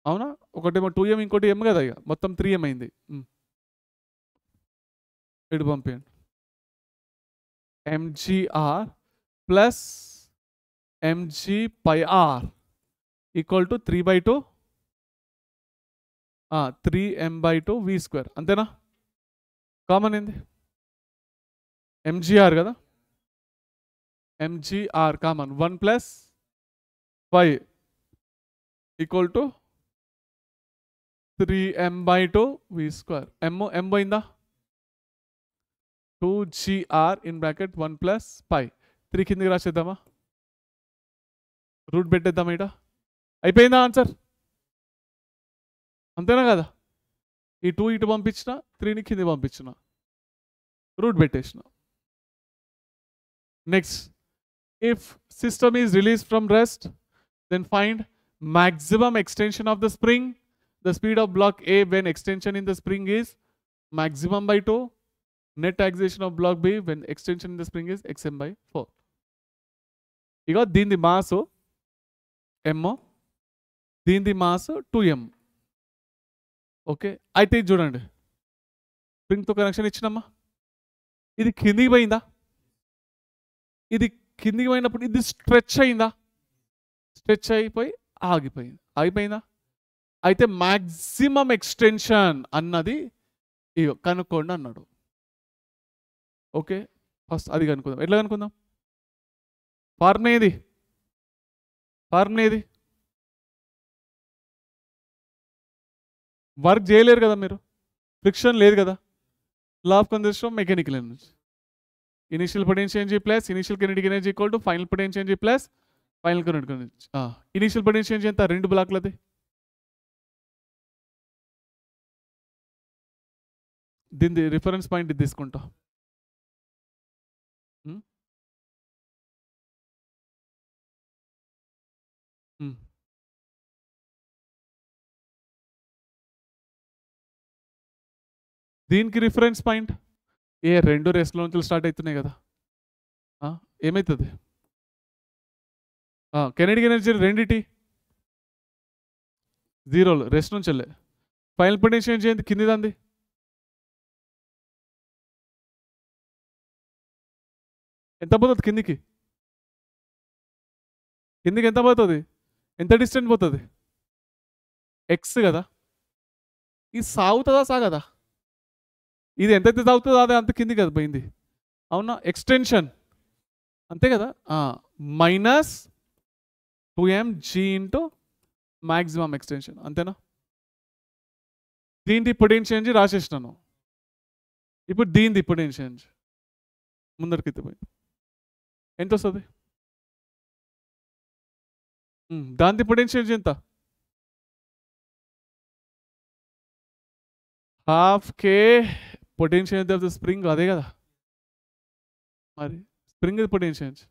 అవునా? ఒకటేమో 2m, ఇంకోటి m కదా, ఇక మొత్తం 3m అయింది. ఇటు పంపించండి. mgr plus mg/r equal to 3/2 3m/2 v². అంతేనా? కామన్ ఏంది? mgr కదా, mgr common 1 plus 5 equal to 3m/2 v². m పోయిందా? 2gr in bracket 1 plus 5. 3 కిందికి రాసేద్దామా? రూట్ పెట్టేద్దామా? ఇట అయిపోయిందా ఆన్సర్? అంతేనా కదా? ఈ 2 ఇటు పంపించిన, 3ని కింది పంపించిన, రూట్ పెట్టేసిన. Next, if system is release from rest, then find maximum extension of the spring. The speed of block A when extension in the spring is maximum by 2. Net acceleration of block B when extension in the spring is xm/4. ఇక దీని మాస్ m, దీని మాస్ 2m. ఓకే, అయితే ఇది చూడండి, స్ప్రింగ్తో కనెక్షన్ ఇచ్చినమ్మా, ఇది కిందికి పోయిందా? ఇది కిందికి పోయినప్పుడు ఇది స్ట్రెచ్ అయిందా? స్ట్రెచ్ అయిపోయి ఆగిపోయిందా? అయితే మ్యాక్సిమం ఎక్స్టెన్షన్ అన్నది కనుక్కోండి అన్నాడు. ఓకే, ఫస్ట్ అది కనుక్కుందాం. ఎట్లా కనుక్కుందాం? ఫార్ములా ఏది? వర్క్ చేయలేరు కదా మీరు, ఫ్రిక్షన్ లేదు కదా. Law of conservation of mechanical energy, initial potential energy plus initial kinetic energy equal to final potential energy plus final kinetic energy. Initial potential energy ఎంత? 2 బ్లాక్లది. దీని రిఫరెన్స్ పాయింట్ ఇది తీసుకుంటా. దీనికి రిఫరెన్స్ పాయింట్ ఏ 2 రెస్ట్లో నుంచి స్టార్ట్ అవుతున్నాయి కదా. ఏమవుతుంది? కెనెడిక్ ఎనర్జీ రెండిటి జీరోలు, రెస్ట్ నుంచి వెళ్ళే. ఫైనల్ పొటెన్షియల్ ఎనర్జీ ఏంటి? కింది దాంది ఎంత పోతుంది కిందికి? కిందికి ఎంత పోతుంది? ఎంత డిస్టెన్స్ పోతుంది? ఎక్స్ కదా. ఇది సాగుతుందా సాగదా? ఇది ఎంతైతే సాగుతుందో అదే అంత కింది కదా పోయింది. అవునా? ఎక్స్టెన్షన్ అంతే కదా. Minus 2mg into maximum extension, అంతేనా? దీనికి పొటెన్షియల్ ఎనర్జీ రాసేసినాను. ఇప్పుడు దీనిది పొటెన్షియల్ ఎనర్జీ ముందరికి ఎత్తిపోయింది. ఎంత వస్తుంది? దాని పొటెన్షియల్ ఎనర్జీ ఎంత? 12k potential energy of the spring, అదే కదా మరి. Spring potential energy.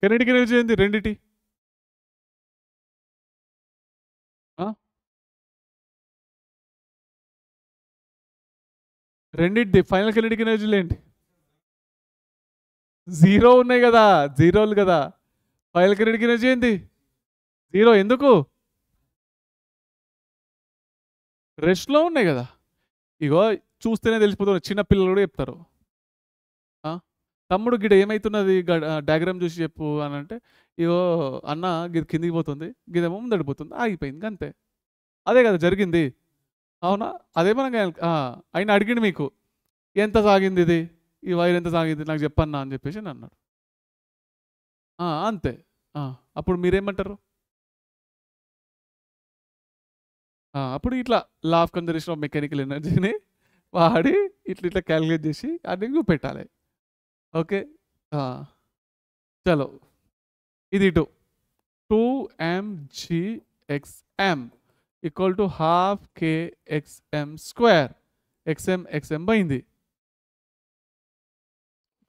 Kinetic energy ఏంది రెండిటి? రెండింటిది ఫైనల్ కెనెడిక్ ఎనర్జీలు ఏంటి? జీరో ఉన్నాయి కదా, జీరోలు కదా. ఫైనల్ కెనెడిక్ ఎనర్జీ ఏంటి? జీరో. ఎందుకు? రెస్ట్లో ఉన్నాయి కదా. ఇగో చూస్తేనే తెలిసిపోతుంది, చిన్న పిల్లలు కూడా చెప్తారు. తమ్ముడు గిడ ఏమవుతున్నది డయాగ్రామ్ చూసి చెప్పు అని అంటే, ఇగో అన్న గిది కిందికి పోతుంది, గిదేమో ముందడిపోతుంది, ఆగిపోయింది అంతే. అదే కదా జరిగింది. అవునా? అదే మనం ఆయన అడిగింది మీకు ఎంత సాగింది ఇది, ఈ వైర్ ఎంత సాగింది నాకు చెప్పన్నా అని చెప్పేసి అన్నాడు. అంతే. అప్పుడు మీరేమంటారు? అప్పుడు ఇట్లా లా ఆఫ్ కన్జర్వేషన్ ఆఫ్ మెకానికల్ ఎనర్జీని వాడి ఇట్లా ఇట్లా క్యాలిక్యులేట్ చేసి అది చూపెట్టాలి. ఓకే. చలో ఇది ఇటు 2mgxm equal to 12kxm². xm పోయింది.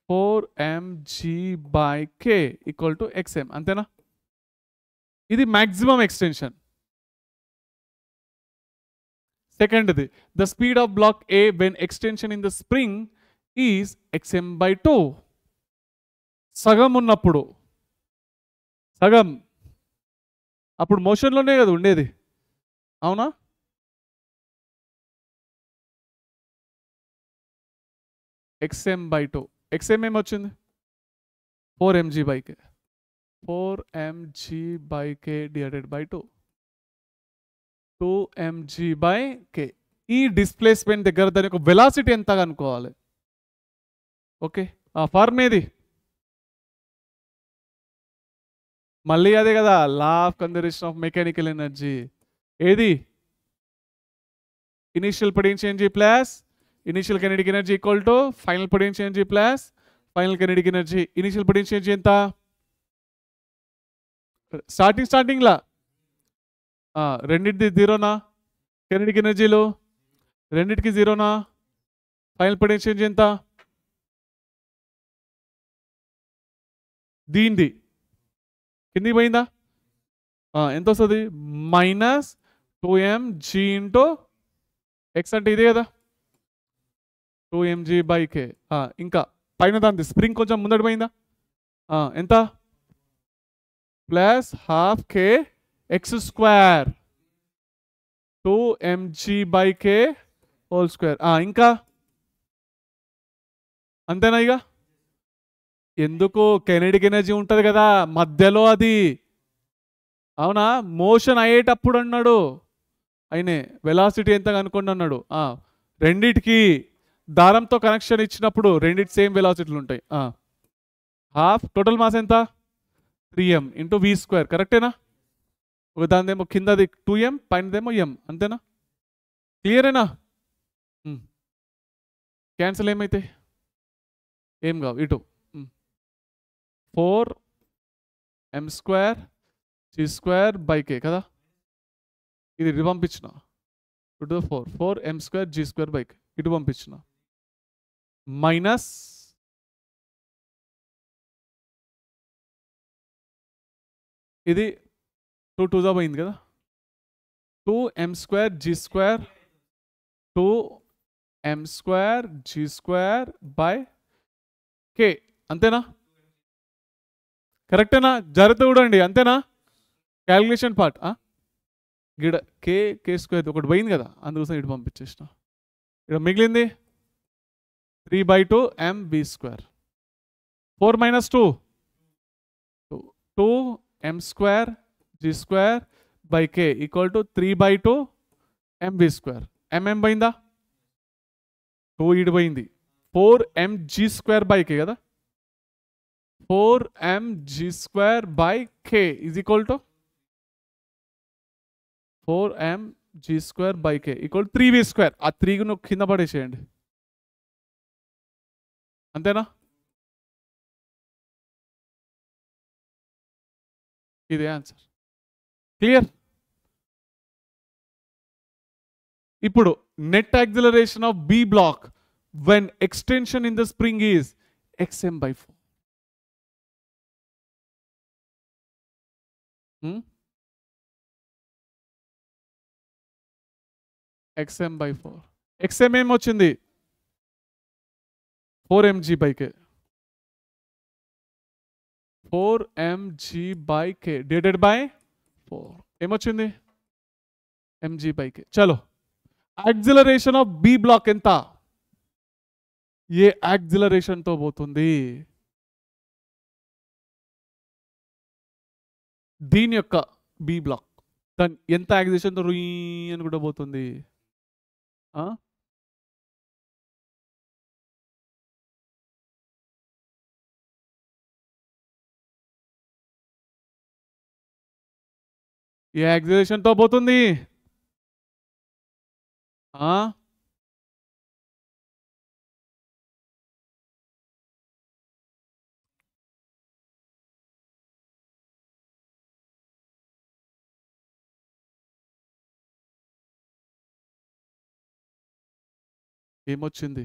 4mg/k ఈక్వల్ టు xm, అంతేనా? ఇది మ్యాక్సిమం ఎక్స్టెన్షన్. సెకండ్ది, the speed of block A when extension in the spring is xm/2. సగం ఉన్నప్పుడు, సగం అప్పుడు మోషన్లోనే కదా ఉండేది. అవునా? xm/2. xm ఏమొచ్చింది? 4mg/k. 4mg/k divided by 2. 2mg/k. ఈ డిస్ప్లేస్మెంట్ దగ్గర దాని యొక్క వెలాసిటీ ఎంత అనుకోవాలి. ఓకే. ఫార్మ్ ఏది? మళ్ళీ అదే కదా, law of conservation of mechanical energy. ఏది? Initial potential energy plus initial kinetic energy equal to final potential energy plus final kinetic energy. Initial potential energy ఎంత? స్టార్టింగ్లా రెండింటిది జీరోనా? కెనెడిక్ ఎనర్జీలు రెండింటికి జీరోనా? ఫైనల్ పొటెన్షియల్ ఎనర్జీ ఎంత? దీనిది కిందికి పోయిందా? ఎంత వస్తుంది? మైనస్ 2mg ఇంటూ ఎక్స్ అంటే ఇదే కదా, 2mg/k. ఇంకా పైన దాన్ని స్ప్రింగ్ కొంచెం ముందడి పోయిందా? ఎంత? Plus 12kx². 2mg/k whole square. ఇంకా అంతేనా? ఇక ఎందుకు? కెనెడిక్ ఎనర్జీ ఉంటుంది కదా మధ్యలో అది. అవునా? మోషన్ అయ్యేటప్పుడు అన్నాడు అయినే వెలాసిటీ ఎంత కనుక్కోండి అన్నాడు. రెండిటికి దారంతో కనెక్షన్ ఇచ్చినప్పుడు రెండిటి సేమ్ వెలాసిటీలు ఉంటాయి. హాఫ్ టోటల్ మాస్ ఎంత? 3m into v². కరెక్టేనా? ఒక దానిదేమో కిందది 2m, పైనదేమో m, అంతేనా? క్లియరేనా? క్యాన్సిల్ ఏమైతే ఏం కావు. ఇటు 4m²g²/k కదా. ఇది ఇటు పంపించిన, ఇటు 4m²g²/k ఇటు పంపించిన. మైనస్ ఇది 2 పోయింది కదా. 2m²g², 2m²g²/k అంతేనా? కరెక్టేనా? జాగ్రత్త చూడండి, అంతేనా? క్యాలిక్యులేషన్ పార్ట్ గిడ కే స్క్వేర్ ఒకటి పోయింది కదా, అందుకోసం ఇటు పంపించేసిన. ఇక్కడ మిగిలింది 3/2 mv². 4 - 2 2 m² g² = 3/2 mv². mm పోయిందా? 2 ఇటు పోయింది. 4 mg² కదా. 4 mg² = 4 mg² = 3v². ఆ 3 కింద పడేసేయండి, అంతేనా? ఇదే ఆన్సర్. క్లియర్? ఇప్పుడు net acceleration of B block when extension in the spring is xm/4. xm/4. xm ఏమొచ్చింది? 4 mg/k. 4 mg/k divided by 4 ఏమొచ్చింది? mg/k. చలో, యాక్సిలరేషన్ ఆఫ్ బి బ్లాక్ ఎంత? ఏ యాక్సిలరేషన్ తో పోతుంది? దీని యొక్క బి బ్లాక్ దాని ఎంత యాక్సిలరేషన్ తో రుయ్ అని కూడా పోతుంది? ఏ యాక్సిలరేషన్ తో పోతుంది? ఏమొచ్చింది?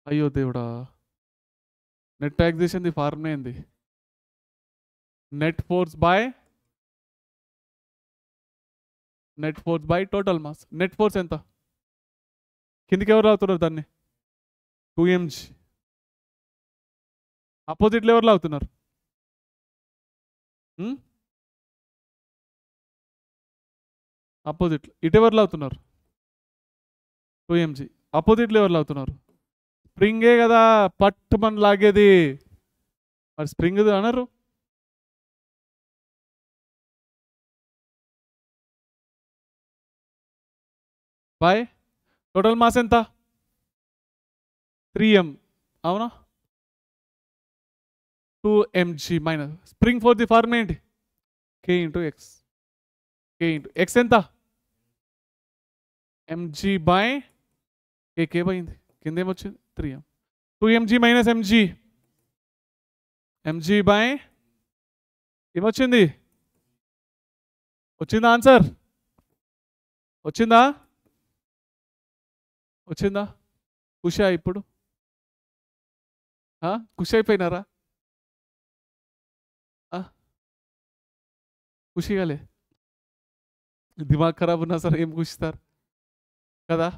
అయ్యో దేవుడా, నెట్ యాక్సిలరేషన్ ది ఫార్ములా ఏంది? Net force by total mass. Net force ఎంత? కిందికి ఎవరు లాగుతున్నారు దాన్ని? 2 mg. అపోజిట్లో ఎవరు లాగుతున్నారు? అపోజిట్లో ఇటు ఎవరు లాగుతున్నారు? 2 mg. అపోజిట్లో ఎవరు లాగుతున్నారు? స్ప్రింగే కదా పట్టు మన లాగేది, మరి స్ప్రింగ్ అన్నారు. బై టోటల్ మాస్ ఎంత? 3m. అవునా? 2 mg minus spring four the formula ఏంటి? k × x. x ఎంత? mg/k. పోయింది, కింద ఏమొచ్చింది? 3m. 2 mg - mg. mg/ ఏమొచ్చింది? వచ్చిందా ఆన్సర్? వచ్చిందా? ఖుషి ఇప్పుడు? ఖుషి అయిపోయినారా? ఖుషిగాలే, దిమాగ్ ఖరాబ్ ఉన్నా సరే ఏం ఖుషిస్తారు కదా.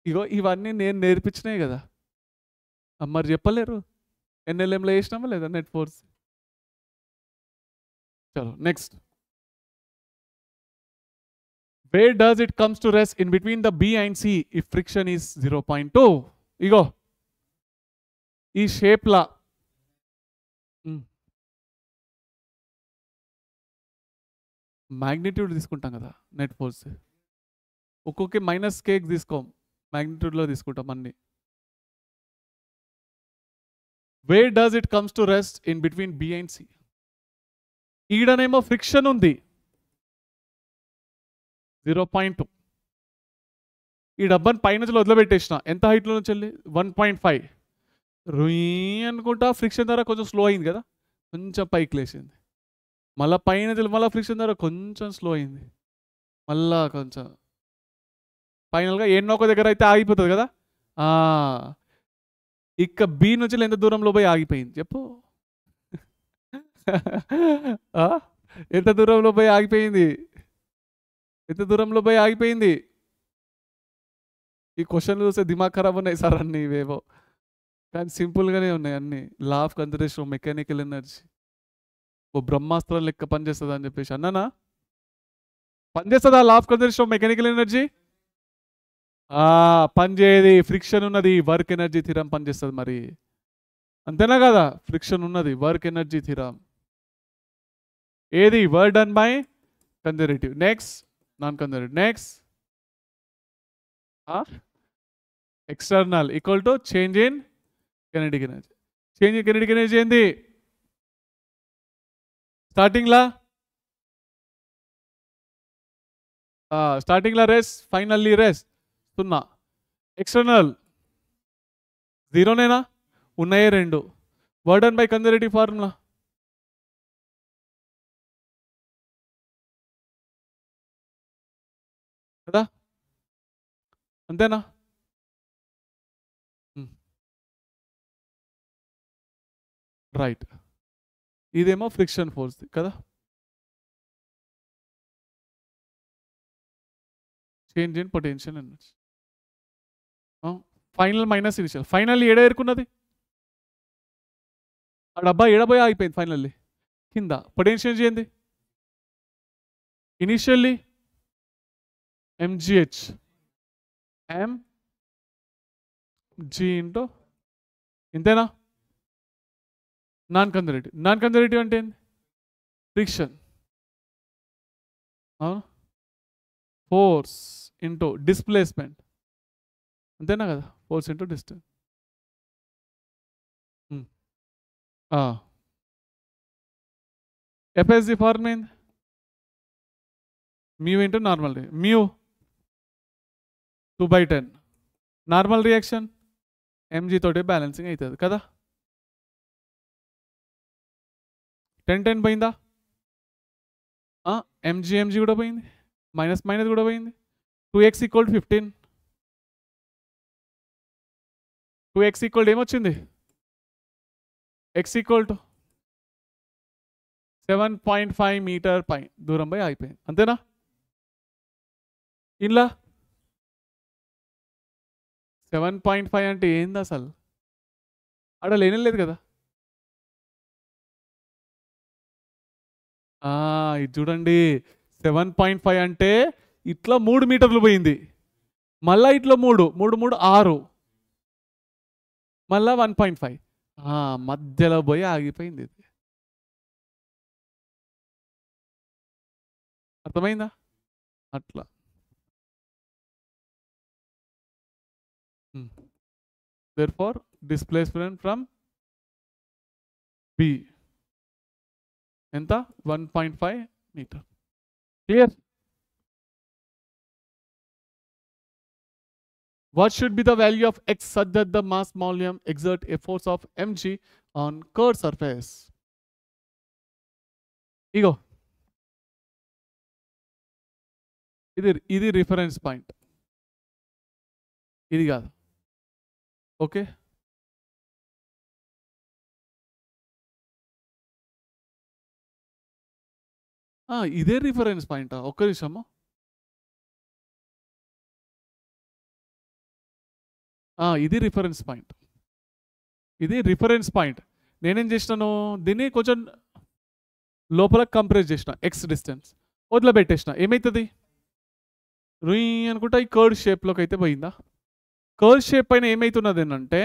ఇగో ఇవన్నీ నేను నేర్పించినాయి కదా, మరి చెప్పలేరు. NLMలో వేసినామా లేదా నెట్ ఫోర్స్? చలో next. Where does it comes to rest in between the B and C if friction is 0.2? ఇగో ఈ షేప్ లా మ్యాగ్నిట్యూడ్ తీసుకుంటాం కదా నెట్ ఫోర్స్. ఒక్కొక్క -k తీసుకోం, మ్యాగ్నిట్యూడ్లో తీసుకుంటాం అన్ని. Where does it comes to rest in between B and C? ఈడనేమో ఫ్రిక్షన్ ఉంది 0.2. ఈ డబ్బాని పైనుంచి వదిలిపెట్టేసిన, ఎంత హైట్లో నుంచి వెళ్ళి 1.5 రుయ్ అనుకుంటా. ఫ్రిక్షన్ ద్వారా కొంచెం స్లో అయింది కదా, కొంచెం పైకి లేచింది. మళ్ళీ పైన మళ్ళీ ఫ్రిక్షన్ ద్వారా కొంచెం స్లో అయింది, మళ్ళా కొంచెం ఫైనల్గా ఎన్నో ఒక దగ్గర అయితే ఆగిపోతుంది కదా. ఇక బి నుంచి ఎంత దూరంలో పోయి ఆగిపోయింది చెప్పు? ఎంత దూరంలో పోయి ఆగిపోయింది? ఈ క్వశ్చన్లు చూస్తే దిమాగ్ ఖరాబ్ ఉన్నాయి సార్ అన్ని ఇవేవో, కానీ సింపుల్గానే ఉన్నాయి అన్ని. Law of conservation of mechanical energy ఓ బ్రహ్మాస్త్రం లెక్క పనిచేస్తుంది అని చెప్పేసి అన్నానా? పనిచేస్తుందా law of conservation of mechanical energy? పనిచేయది, ఫ్రిక్షన్ ఉన్నది, వర్క్ ఎనర్జీ థిరం పనిచేస్తుంది మరి, అంతేనా కదా? ఫ్రిక్షన్ ఉన్నది, వర్క్ ఎనర్జీ థిరం. ఏది? Work done by conservative. Next non conservative. Next external equal to change in kinetic energy. Change in kinetic energy ఏంది? స్టార్టింగ్లా రెస్ట్, ఫైనల్లీ రెస్ట్ 0. ఎక్స్టర్నల్ జీరోనేనా? ఉన్నాయే 2. Work done by conservative formula కదా, అంతేనా? రైట్. ఇదేమో ఫ్రిక్షన్ ఫోర్స్ కదా. Change in potential energy. Final minus initial. Final ఏడ ఏరుకున్నది? ఆ డబ్బా ఏడబోయి ఆగిపోయింది ఫైనల్లీ కింద. పొటెన్షియల్ ఎనర్జీ ఏంది? ఇనిషియల్లీ mgh mg ఇంటూ ఇంతేనా? నాన్ కన్జర్వేటివ్ అంటే ఏంది? ఫ్రిక్షన్ ఫోర్స్ ఇంటూ డిస్ప్లేస్మెంట్, అంతేనా కదా? Force into distance. ఎఫ్ఎస్జి ఫార్మ్ ఏంది? మ్యూ ఇంటూ నార్మల్ రీ. మ్యూ 2/10. నార్మల్ రియాక్షన్ ఎంజీ తోటి బ్యాలెన్సింగ్ అవుతుంది కదా. 10 పోయిందా? ఎంజీ కూడా పోయింది, మైనస్ కూడా పోయింది. 2x = 15. 2x = ఏమొచ్చింది? x = 7.5 మీటర్ పై దూరం పోయి ఆగిపోయింది, అంతేనా? ఇలా 7.5 అంటే ఏంది అసలు? ఆడ లేనేలేదు కదా. ఇది చూడండి, 7.5 అంటే ఇట్లా 3 మీటర్లు పోయింది, మళ్ళా ఇట్లా 3 6, మళ్ళా 1.5 మధ్యలో పోయి ఆగిపోయింది. ఇది అర్థమైందా? అట్లా therefore displacement from B ఎంత? 1.5 metre. Clear? What should be the value of x such that the mass volume exert a force of mg on curved surface? ఇగో ఇది రిఫరెన్స్ పాయింట్, ఇది కాదు. ఓకే, ఇదే రిఫరెన్స్ పాయింట్. ఒక్క నిమిషము. ఇది రిఫరెన్స్ పాయింట్, ఇది రిఫరెన్స్ పాయింట్. నేనేం చేసినాను, దీన్ని కొంచెం లోపల కంప్రెస్ చేసిన, ఎక్స్ డిస్టెన్స్ వదిలిపెట్టేసిన. ఏమవుతుంది? రుయ్ అనుకుంటా ఈ కర్వ్ షేప్లోకి అయితే పోయిందా? కర్వ్ షేప్ పైన ఏమవుతున్నది ఏంటంటే,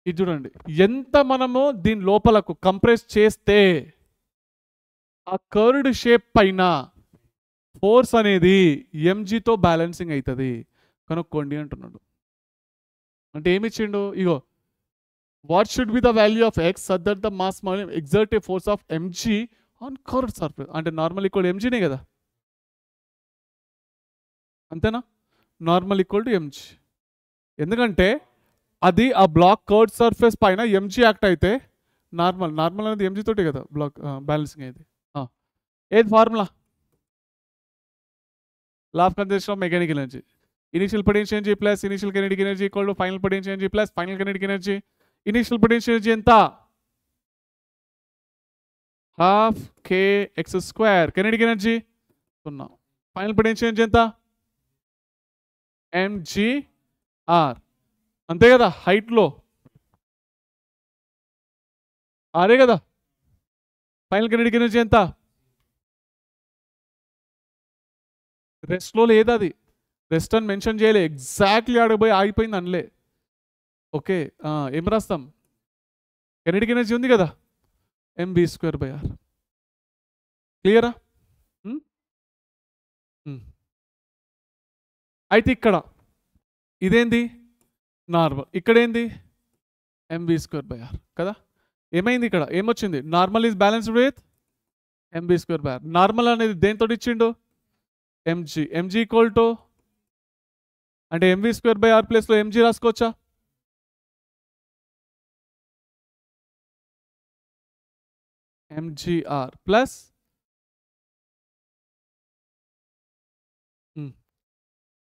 ఇది చూడండి, ఎంత మనము దీని లోపలకు కంప్రెస్ చేస్తే ఆ కర్వ్డ్ షేప్ పైన ఫోర్స్ అనేది ఎంజీతో బ్యాలెన్సింగ్ అవుతుంది. కనుక్కోండి అంటున్నాడు. అంటే ఏమి ఇచ్చిండు? ఇగో, what should be the value of x such that the mass volume exert a force of mg on curved surface. అంటే నార్మల్ ఈక్వల్ ఎంజీనే కదా, అంతేనా? Normal equal to mg. ఎందుకంటే అది ఆ బ్లాక్ కర్వ్డ్ సర్ఫేస్ పైన ఎంజీ యాక్ట్ అయితే నార్మల్ అనేది ఎంజీ తోటే కదా బ్లాక్ బ్యాలెన్సింగ్ అయింది. ఏది formula? Law of conservation of mechanical energy. Initial potential energy plus initial kinetic energy equal to final potential energy plus final kinetic energy. Initial potential energy ఎంత? ½ kx². Kinetic energy 0. Final potential energy ఎంత? ఎంజిఆర్ అంతే కదా, హైట్లో ఆరే కదా. ఫైనల్ కైనెటిక్ ఎనర్జీ ఎంత? రెస్ట్లో లేదు, అది రెస్ట్ అని మెన్షన్ చేయలే, ఎగ్జాక్ట్లీ ఆడపోయి ఆగిపోయింది అనలే. ఓకే, ఏం రాస్తాం? కైనెటిక్ ఎనర్జీ ఉంది కదా, mv²/r. క్లియరా? అయితే ఇక్కడ ఇదేంది నార్మల్, ఇక్కడేంది mv²/r కదా. ఏమైంది ఇక్కడ, ఏమొచ్చింది? Normal is balanced with mv²/r. Normal అనేది దేంతో ఇచ్చిండు? mg ఈక్వల్ టు అంటే mv²/r ప్లేస్లో mg రాసుకోవచ్చా? mgr plus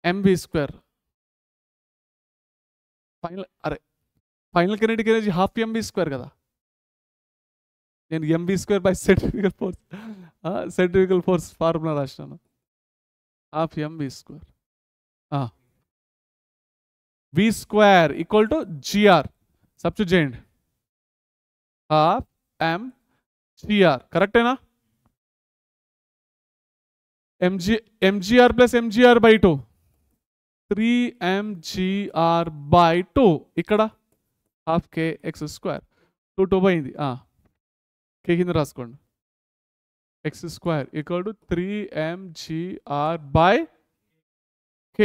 mv². Final kinetic energy half mv² కదా. నేను mv² centrifugal force centrifugal force formula రాసినాను. Half mv². v² equal to gr substitute చేయండి. హాఫ్ mgr కరెక్టేనా? mgr ప్లస్ mgr/2 3mgr/2 ఇక్కడ హాఫ్ kx². 2 పోయింది, k కింద రాసుకోండి. x² equal to 3mgr/k.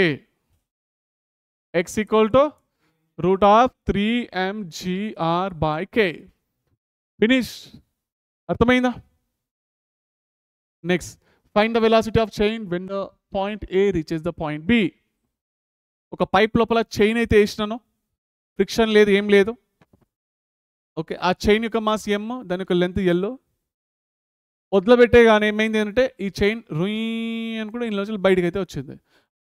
x equal to √3mgr/k. Finish. అర్థమైందా? Next, find the velocity of chain when the point A reaches the point B. ఒక పైప్ లోపల చైన్ అయితే వేసినాను, ఫ్రిక్షన్ లేదు, ఏం లేదు. ఓకే, ఆ చైన్ యొక్క మాస్ m, దాని యొక్క లెంత్ L. వదిలిపెట్టే కానీ ఏమైంది అంటే ఈ చైన్ రుయ్ అని కూడా ఇందులో బయటికి అయితే వచ్చింది.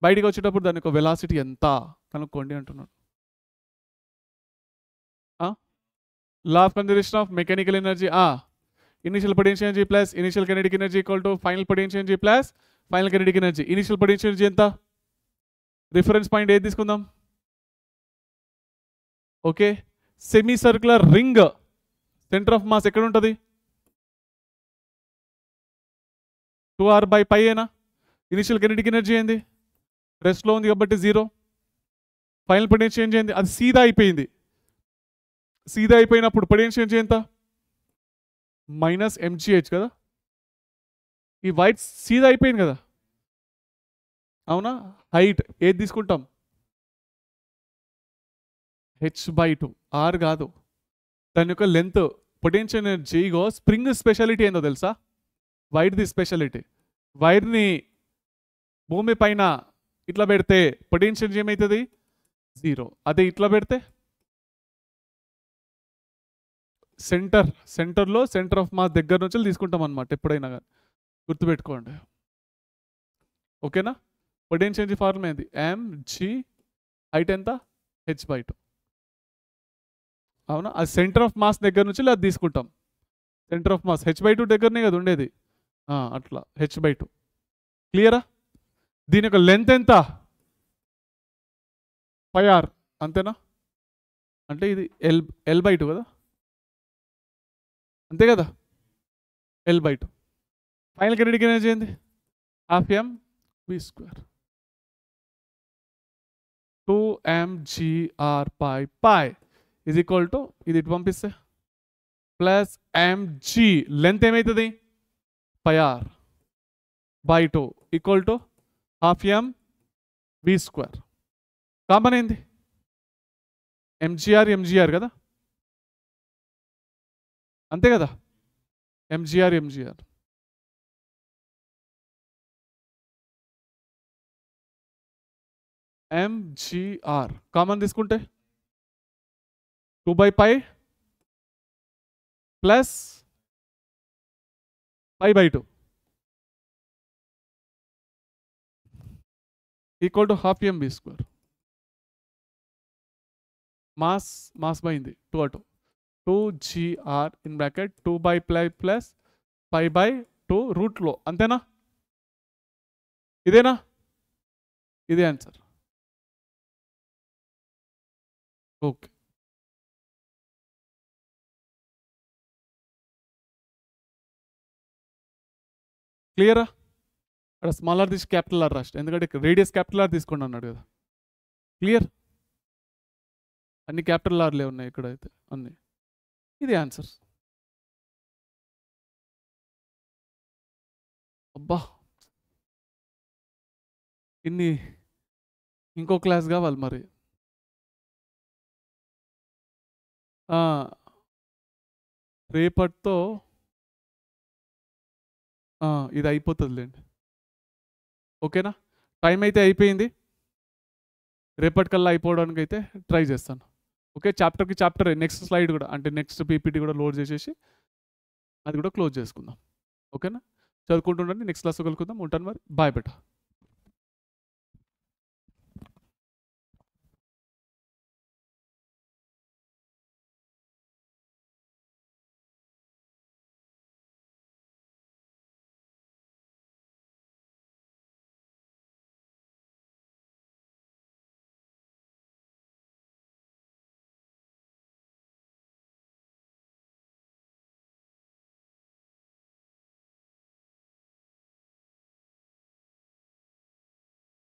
బయటికి వచ్చేటప్పుడు దాని యొక్క వెలాసిటీ ఎంత కనుక్కోండి అంటున్నాడు. లా of conservation of mechanical energy. Initial potential energy plus initial kinetic energy equal to final potential energy plus final kinetic energy. Initial potential energy ఎంత? రిఫరెన్స్ పాయింట్ ఏది తీసుకుందాం? Okay, semi circular ring centre of mass ఎక్కడ ఉంటుంది? 2r/π ఏనా? ఇనిషియల్ కైనెటిక్ ఎనర్జీ ఏంది? రెస్ట్లో ఉంది కాబట్టి 0. ఫైనల్ పొటెన్షియల్ ఎనర్జీ ఏంది? అది సీదా అయిపోయింది. సీదా అయిపోయినప్పుడు పొటెన్షియల్ ఎనర్జీ ఎంత? -mgh కదా. ఈ వైట్ సీదా అయిపోయింది కదా, అవునా? హైట్ ఏది తీసుకుంటాం? h/2, r కాదు. దాని యొక్క లెంత్ పొటెన్షియల్ ఎనర్జీ. ఇగో స్ప్రింగ్ స్పెషాలిటీ ఏందో తెలుసా? వైర్ది స్పెషాలిటీ. వైర్ని భూమి పైన ఇట్లా పెడితే పొటెన్షియల్ ఎనర్జీ ఏమవుతుంది? 0. అదే ఇట్లా పెడితే సెంటర్లో సెంటర్ ఆఫ్ మాస్ దగ్గర నుంచి తీసుకుంటాం అనమాట ఎప్పుడైనా కానీ, గుర్తుపెట్టుకోండి. ఓకేనా? పొటెన్షియల్ ఎనర్జీ ఫార్ములా ఏంది? mg, హైట్ ఎంత? h/2. అవునా? అది సెంటర్ ఆఫ్ మాస్ దగ్గర నుంచి అది తీసుకుంటాం. సెంటర్ ఆఫ్ మాస్ h/2 దగ్గరనే కదా ఉండేది, అట్లా h/2. క్లియరా? దీని యొక్క లెంత్ ఎంత? πr, అంతేనా? అంటే ఇది l/2 కదా, అంతే కదా, l/2. ఫైనల్ కైనెటిక్ ఎనర్జీ ఏంది? Half mv². 2mgr/π is equal to ఇది ఇటు పంపిస్తే ప్లస్ mg, లెంత్ ఏమవుతుంది? πr/2 equal to half mv². Common ఏంది? mgr కదా, అంతే కదా. mgr కామన్ తీసుకుంటే 2/π plus π/2 equal to half mv². Mass పోయింది 2 అటు, 2gr ఇన్ బ్రాకెట్ 2/π ప్లస్ π/2 రూట్లో, అంతేనా? ఇదేనా? ఇదే ఆన్సర్. ఓకే. క్లియరా? అక్కడ స్మాల్ ఆర్ తీసి క్యాపిటల్ ఆర్ రాష్ట్ర, ఎందుకంటే రేడియస్ క్యాపిటల్ ఆర్ తీసుకోండి అన్నాడు కదా. క్లియర్? అన్ని క్యాపిటల్ ఆర్లే ఉన్నాయి ఇక్కడైతే అన్ని. ఇది ఆన్సర్. అబ్బా, ఇన్ని ఇంకో క్లాస్ కావాలి మరి. రేపటితో ఇది అయిపోతుందిలేండి. ఓకేనా? టైం అయితే అయిపోయింది. రేపటికల్లా అయిపోవడానికి అయితే ట్రై చేస్తాను. ఓకే, చాప్టర్కి చాప్టర్ నెక్స్ట్ స్లైడ్ కూడా, అంటే నెక్స్ట్ పీపీటీ కూడా లోడ్ చేసేసి అది కూడా క్లోజ్ చేసుకుందాం. ఓకేనా? చదువుకుంటుండండి. నెక్స్ట్ క్లాస్లో కలుసుకుందాం. ఉంటాను మరి. Bye beta.